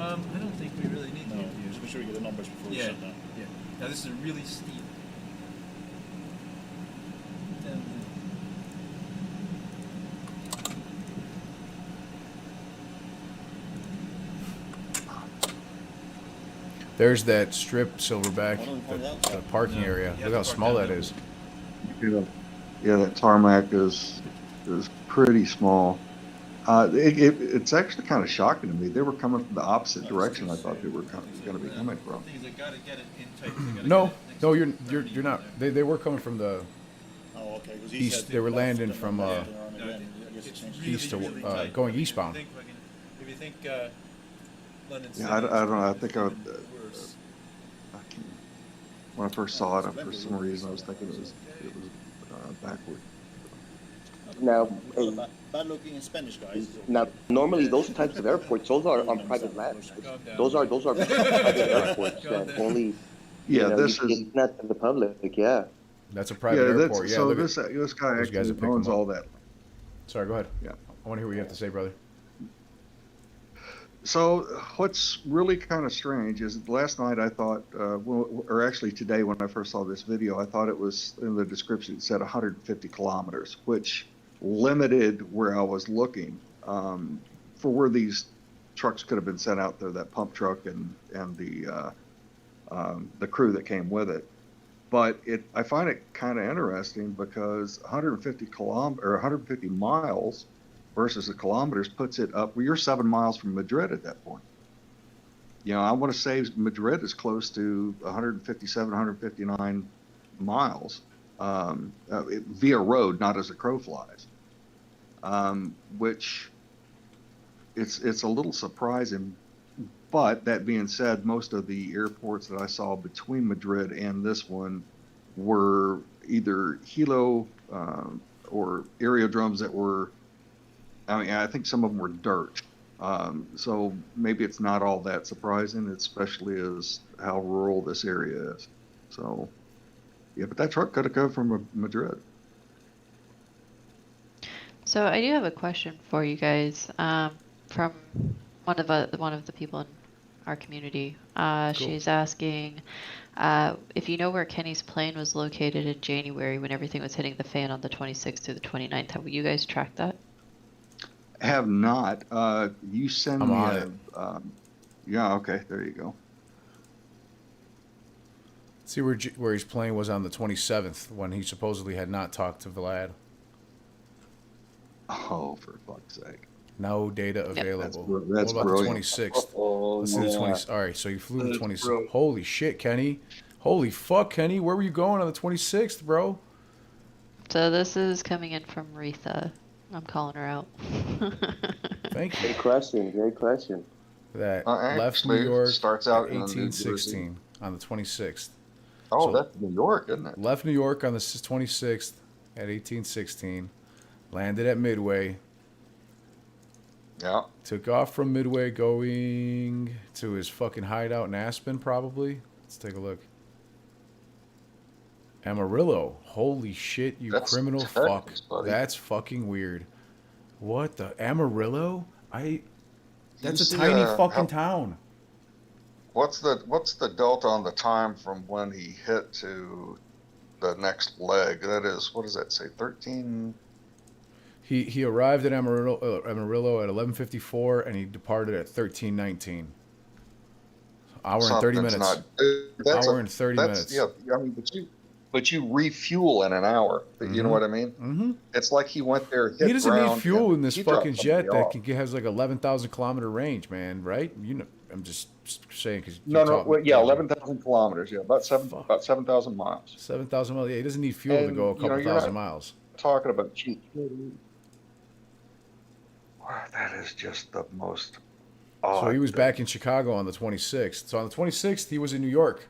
I don't think we really need to. Just make sure we get the numbers before we shut down. Yeah. Now this is really steep. There's that strip, Silverback, the parking area. Look how small that is. Yeah, that tarmac is pretty small. It's actually kind of shocking to me. They were coming from the opposite direction I thought they were going to be coming from. No, you're not. They were coming from the east. They were landing from east to going eastbound. If you think London Yeah, I don't know. I think when I first saw it, for some reason, I was thinking it was backward. Now, bad looking in Spanish, guys. Now, normally those types of airports, those are on private land. Those are private airports that only. Yeah, this is not to the public. Yeah. That's a private airport. So this guy actually owns all that. Sorry, go ahead. Yeah. I want to hear what you have to say, brother. So what's really kind of strange is last night I thought, or actually today when I first saw this video, I thought it was in the description it said 150 kilometers, which limited where I was looking for where these trucks could have been sent out there, that pump truck and the crew that came with it. But I find it kind of interesting because 150 miles versus the kilometers puts it up. Well, you're 7 miles from Madrid at that point. You know, I want to say Madrid is close to 157, 159 miles via road, not as the crow flies. Which it's a little surprising. But that being said, most of the airports that I saw between Madrid and this one were either helo or aerodromes that were, I mean, I think some of them were dirt. So maybe it's not all that surprising, especially as how rural this area is. So, yeah, but that truck could have come from Madrid. So I do have a question for you guys from one of the people in our community. Cool. She's asking if you know where Kenny's plane was located in January when everything was hitting the fan on the 26th through the 29th. Have you guys tracked that? Have not. You send I'm me on it. Yeah, okay, there you go. See where his plane was on the 27th when he supposedly had not talked to Vlad. Oh, for fuck's sake. No data available. That's what about brilliant. the 26th? Let's see the 20th. All right, so you flew the 26th. Brilliant. Holy shit, Kenny. Holy fuck, Kenny. Where were you going on the 26th, bro? So this is coming in from Retha. I'm calling her out. Thank you. Great question. Great question. That Actually, left New York starts out at in New Jersey. 1816 on the 26th. Oh, So, that's New York, isn't it? Left New York on the 26th at 1816. Landed at Midway. Yeah. Took off from Midway going to his fucking hideout in Aspen, probably. Let's take a look. Amarillo. Holy shit, you That's criminal fuck. Texas, buddy. That's fucking weird. What the? Amarillo? That's a see, tiny fucking town. What's the delta on the time from when he hit to the next leg? That is, what does that say? 13. He arrived at Amarillo at 11:54 and he departed at 13:19. Hour and 30 minutes. Hour and 30 minutes. Yeah, I mean, but you refuel in an hour. You know what I mean? Mm-hmm. It's like he went there. Hit He doesn't ground, need fuel in this he dropped fucking jet somebody that off. has like 11,000 kilometer range, man. Right? You know, I'm just saying because No. Well, yeah, 11,000 kilometers. Yeah, about 7,000 miles. 7,000 miles. Yeah, he doesn't need fuel to go a couple thousand miles. Talking about cheap. That is just the most. So he was back in Chicago on the 26th. So on the 26th, he was in New York.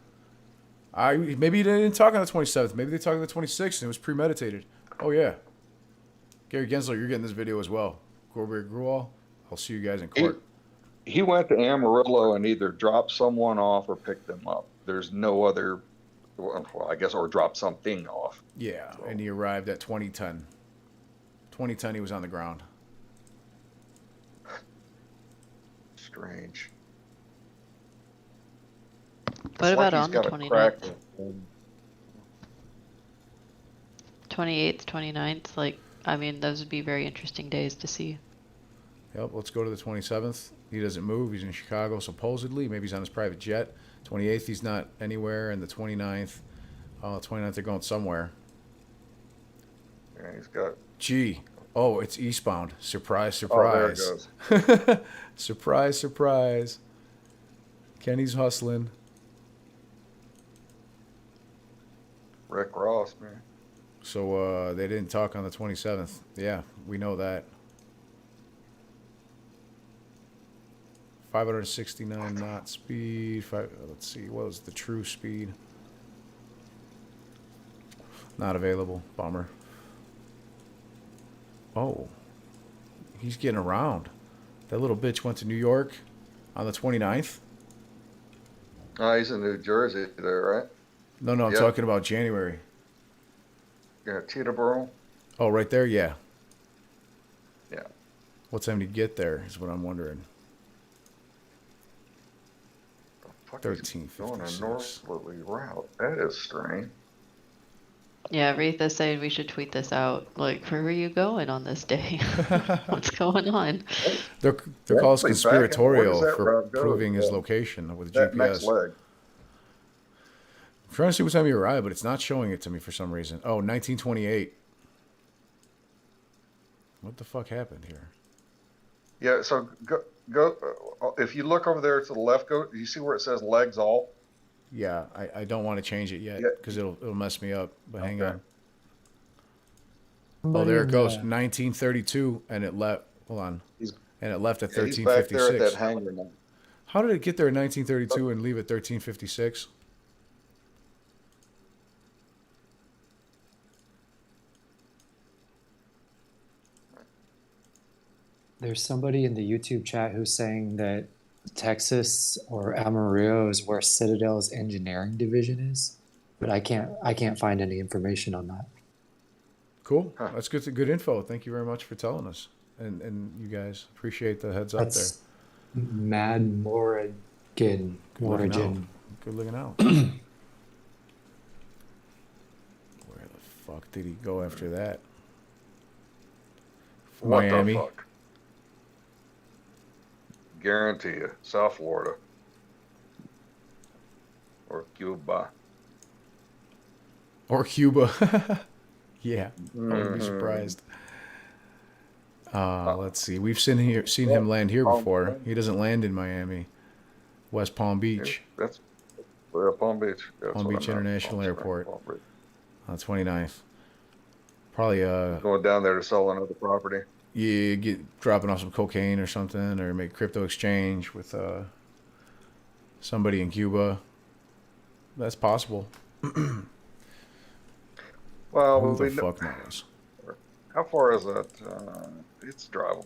Maybe they didn't talk on the 27th. Maybe they talked on the 26th and it was premeditated. Oh, yeah. Gary Gensler, you're getting this video as well. Goldberg Gruel, I'll see you guys in court. He went to Amarillo and either dropped someone off or picked them up. There's no other, well, I guess, or dropped something off. Yeah, and he arrived at 2010. 2010, he was on the ground. Strange. What about on the 29th? 28th, 29th? Like, I mean, those would be very interesting days to see. Yep, let's go to the 27th. He doesn't move. He's in Chicago, supposedly. Maybe he's on his private jet. 28th, he's not anywhere. And the 29th, 29th, they're going somewhere. Yeah, he's got... Gee. Oh, it's eastbound. Surprise, surprise. Oh, there it goes. Surprise, surprise. Kenny's hustling. Rick Ross, man. So they didn't talk on the 27th. Yeah, we know that. 569 knot speed. Let's see, what was the true speed? Not available. Bummer. Oh, he's getting around. That little bitch went to New York on the 29th. Oh, he's in New Jersey there, right? No, I'm talking about January. Yeah, Teterboro. Oh, right there? Yeah. Yeah. What time did he get there is what I'm wondering. 1356. Going a northerly route. That is strange. Yeah, Retha's saying we should tweet this out. Like, where are you going on this day? What's going on? They're called conspiratorial for proving his location with GPS. Next leg. I'm trying to see what time he arrived, but it's not showing it to me for some reason. Oh, 1928. What the fuck happened here? Yeah, so go. If you look over there to the left, you see where it says legs all? Yeah, I don't want to change it yet because it'll mess me up. But hang on. Oh, there it goes. 1932, and it left. Hold on. And it left at 1356. He's back there at that hangar now. How did it get there in 1932 and leave at 1356? There's somebody in the YouTube chat who's saying that Texas or Amarillo is where Citadel's engineering division is, but I can't find any information on that. Cool. That's good info. Thank you very much for telling us, and you guys appreciate the heads up there. Mad Morrigan. Good looking out. Where the fuck did he go after that? Miami. What the fuck? Guarantee you, South Florida or Cuba. Or Cuba. Yeah, I wouldn't be surprised. Let's see. We've seen him land here before. He doesn't land in Miami. West Palm Beach. That's Palm Beach. Palm Beach International Airport. On the 29th. Probably going down there to sell another property. Yeah, dropping off some cocaine or something, or make crypto exchange with somebody in Cuba. That's possible. Well, who the fuck knows? How far is that? It's drivable.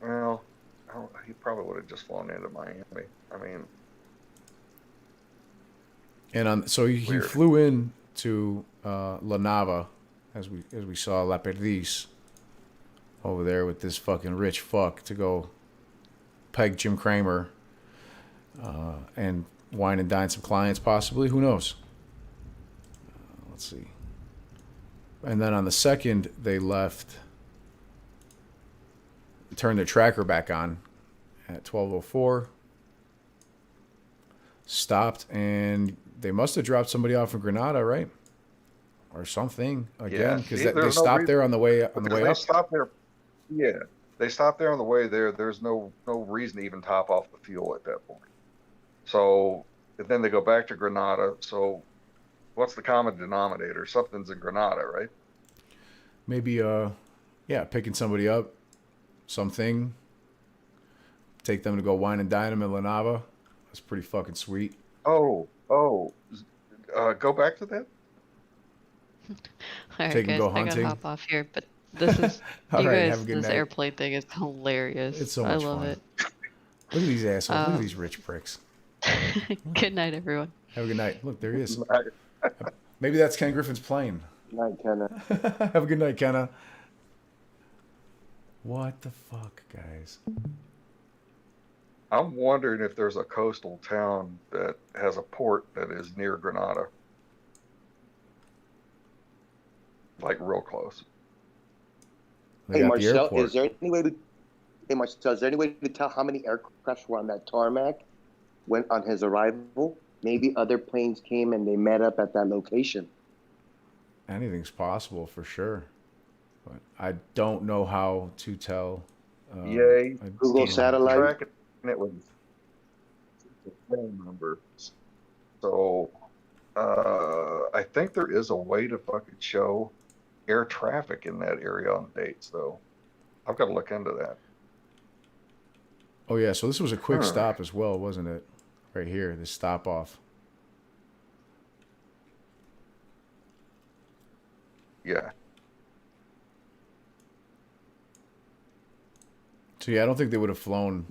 Well, he probably would have just flown into Miami. I mean, and so he flew in to La Nava, as we saw La Perdiz over there with this fucking rich fuck to go peg Jim Cramer and wine and dine some clients possibly. Who knows? Let's see. And then on the 2nd, they turned their tracker back on at 12:04. Stopped, and they must have dropped somebody off in Grenada, right? Or something again, because they stopped there on the way up. They stopped there. Yeah, they stop there on the way there. There's no reason to even top off the fuel at that point. So and then they go back to Grenada. So what's the common denominator? Something's in Grenada, right? Maybe picking somebody up, something. Take them to go wine and dine them in La Nava. That's pretty fucking sweet. Go back to that. All right, Take and guys, go I gotta hunting. hop off here, but this is All you right, guys. have a good This night. airplane thing is hilarious. It's so I much love fun. it. Look at these assholes. Look at these rich pricks. Good night, everyone. Have a good night. Look, there he is. Maybe that's Ken Griffin's plane. Night, Kenna. Have a good night, Kenna. What the fuck, guys? I'm wondering if there's a coastal town that has a port that is near Grenada. Like real close. They Hey got the Marcel, airport. is there any way to tell how many aircrafts were on that tarmac when on his arrival? Maybe other planes came and they met up at that location. Anything's possible for sure. But I don't know how to tell. Yay. Google satellite. Tracking it with the phone number. So I think there is a way to fucking show air traffic in that area on dates, though. I've got to look into that. Oh yeah, so this was a quick stop as well, wasn't it? Right here, this stop off. Yeah. So yeah, I don't think they would have flown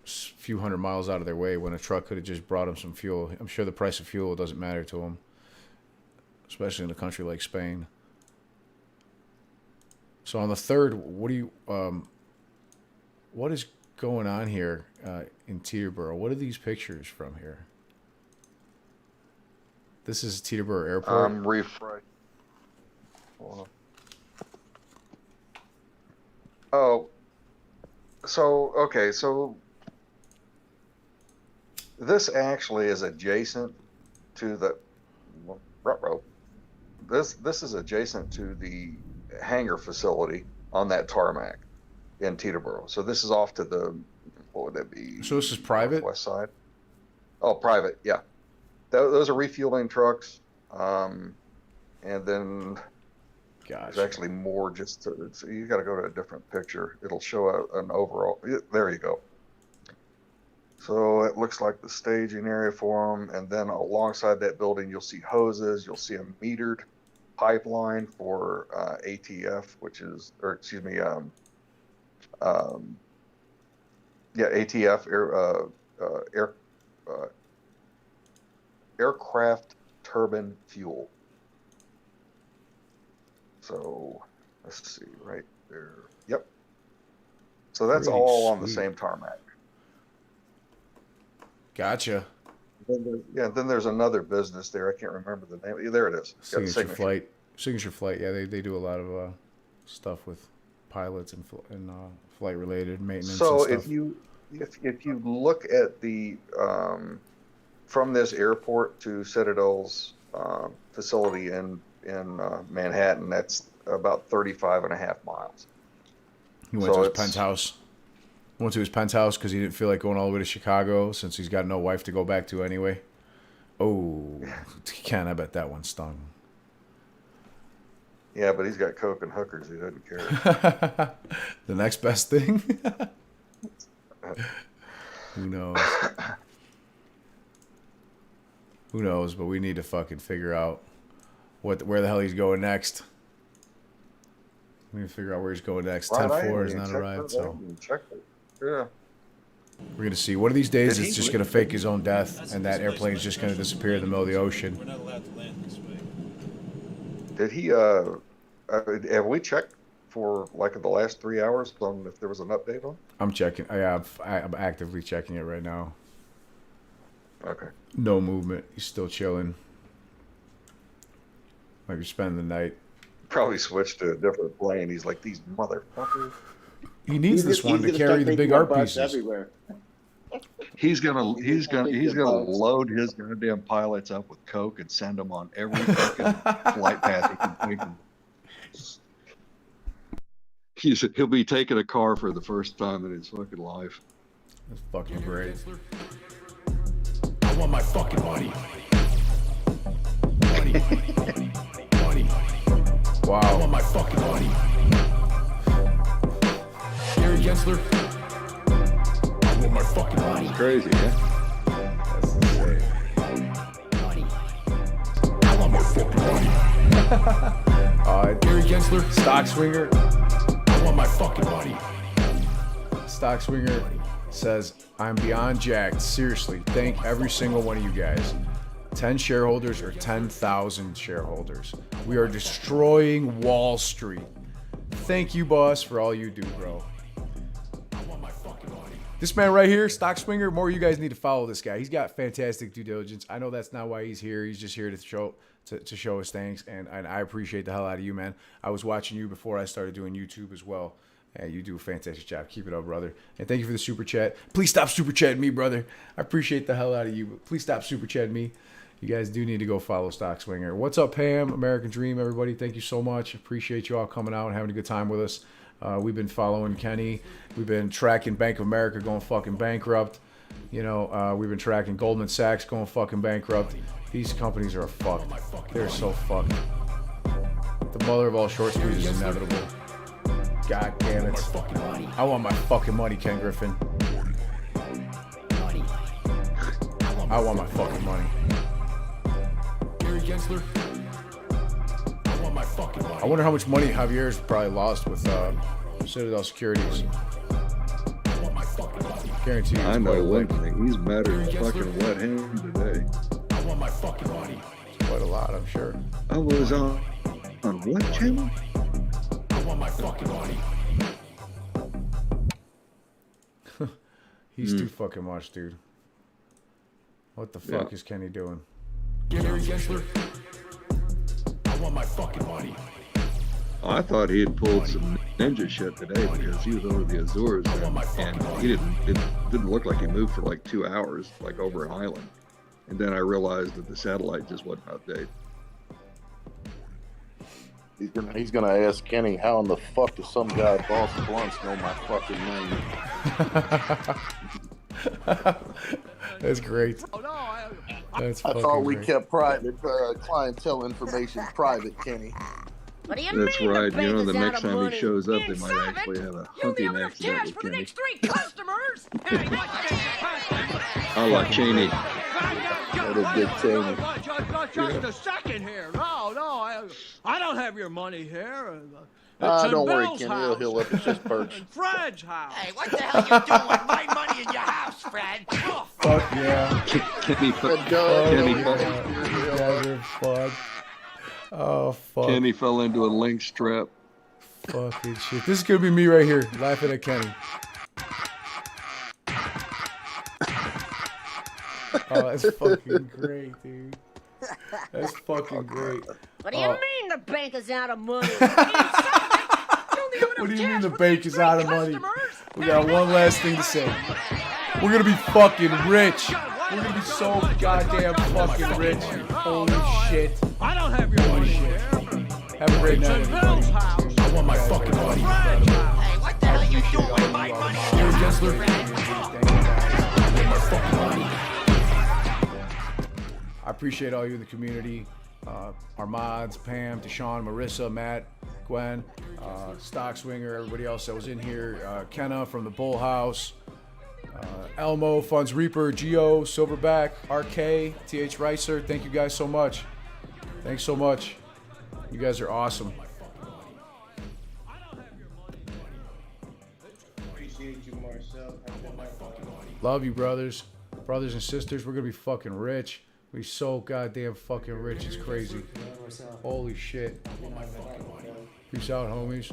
a few hundred miles out of their way when a truck could have just brought them some fuel. I'm sure the price of fuel doesn't matter to them, especially in a country like Spain. So on the third, what is going on here in Teterboro? What are these pictures from here? This is Teterboro Airport. Refresh. Hold on. Oh, so okay, so this actually is adjacent to the This is adjacent to the hangar facility on that tarmac in Teterboro. So this is off to the, what would that be? So this is private? West side. Oh, private, yeah. Those are refueling trucks. And then there's actually more just to, so you got to go to a different picture. It'll show an overall, there you go. So it looks like the staging area for them. And then alongside that building, you'll see hoses. You'll see a metered pipeline for ATF, which is, or excuse me, ATF, aircraft turbine fuel. So let's see right there. Yep. So that's Pretty all on the sweet. same tarmac. Gotcha. Then there's another business there. I can't remember the name. Yeah, there it is. Got the Signature Flight. Yeah, they do a lot of stuff with pilots and flight related maintenance. So and stuff. if you look at the from this airport to Citadel's facility in Manhattan, that's about 35.5 miles. He went to his penthouse. Went to his penthouse because he didn't feel like going all the way to Chicago since he's got no wife to go back to anyway. Oh, Ken, I bet that one stung. Yeah, but he's got coke and hookers. He doesn't care. The next best thing? Who knows? Who knows? But we need to fucking figure out where the hell he's going next. We need to figure out where he's going next. 10-4 has not arrived, so yeah. We're gonna see. One of these days, it's just gonna fake his own death, and that airplane's just gonna disappear in the middle of the ocean. We're not allowed to land this way. Did he? Have we checked for like the last 3 hours on if there was an update on? I'm checking. I'm actively checking it right now. Okay. No movement. He's still chilling. Might be spending the night. Probably switched to a different plane. He's like, these motherfuckers. He needs this one to carry the big art pieces. Everywhere. He's gonna load his goddamn pilots up with coke and send them on every fucking flight path he can take them. He'll be taking a car for the first time in his fucking life. That's fucking great. I want my fucking money. Money. Money. Wow. I want my fucking money. Gary Gensler. I want my fucking money. Crazy, yeah? That's insane. Money. I want my fucking money. Gary Gensler. Stock Swinger. I want my fucking money. Stock Swinger says, I'm beyond jacked. Seriously, thank every single one of you guys. 10 shareholders or 10,000 shareholders. We are destroying Wall Street. Thank you, boss, for all you do, bro. This man right here, Stock Swinger, more of you guys need to follow this guy. He's got fantastic due diligence. I know that's not why he's here. He's just here to show us thanks, and I appreciate the hell out of you, man. I was watching you before I started doing YouTube as well. And you do a fantastic job. Keep it up, brother. And thank you for the super chat. Please stop super chatting me, brother. I appreciate the hell out of you, but please stop super chatting me. You guys do need to go follow Stock Swinger. What's up, Pam? American Dream, everybody. Thank you so much. Appreciate you all coming out and having a good time with us. We've been following Kenny. We've been tracking Bank of America going fucking bankrupt. You know, we've been tracking Goldman Sachs going fucking bankrupt. These companies are fucked. They're so fucked. The mother of all short squeezes is inevitable. God damn it. I want my fucking money, Ken Griffin. I want my fucking money. Gary Gensler. I want my fucking money. I wonder how much money Javier's probably lost with Citadel Securities. Guarantee you. I know one thing. He's madder than fucking wet ham today. I want my fucking money. Quite a lot, I'm sure. I was on what channel? I want my fucking money. He's too fucking much, dude. What the fuck is Kenny doing? Gary Gensler. I want my fucking money. I thought he had pulled some ninja shit today because he was over the Azores and he didn't look like he moved for like 2 hours, like over an island. And then I realized that the satellite just wasn't updated. He's gonna ask Kenny, how in the fuck does some guy Boss Blunts know my fucking name? That's great. That's I thought we kept private clientele information private, Kenny. What do you That's mean right. the You know, bank the is next out of time money? he shows up, they might Insolvent? actually have a You only hunting have enough accident cash with for the Kenny. next 3 customers. Hey, I like Cheney. What a good Cheney. Just a second here. No, I don't have your money here. Don't worry, Bill's Kenny. house. He'll up his just perch. And Fred's house. Hey, what the hell you doing with my money in your house, Fred? Oh, Fuck yeah. Kenny fell You guys are fucked. Oh, fuck. Kenny fell into a link strap. Fucking shit. This is gonna be me right here, laughing at Kenny. Oh, that's fucking great, dude. That's fucking great. What do you mean the bank is out of money? What do you mean the bank is out of money? We got one last thing to say. We're gonna be fucking rich. We're gonna be so goddamn fucking rich. Holy shit. I don't have your money here. Have a great night, everybody. I want my fucking money. hey, what the hell you doing with my money in your house, Fred? I appreciate all you in the community. Our mods, Pam, Deshaun, Marissa, Matt, Gwen, Stock Swinger, everybody else that was in here. Kenna from the Bull House. Elmo, Funds Reaper, Geo, Silverback, RK, TH Ricer. Thank you guys so much. Thanks so much. You guys are awesome. Appreciate you, Marcel. Love you, brothers. Brothers and sisters, we're going to be fucking rich. We so goddamn fucking rich. It's crazy. Holy shit. Peace out, homies.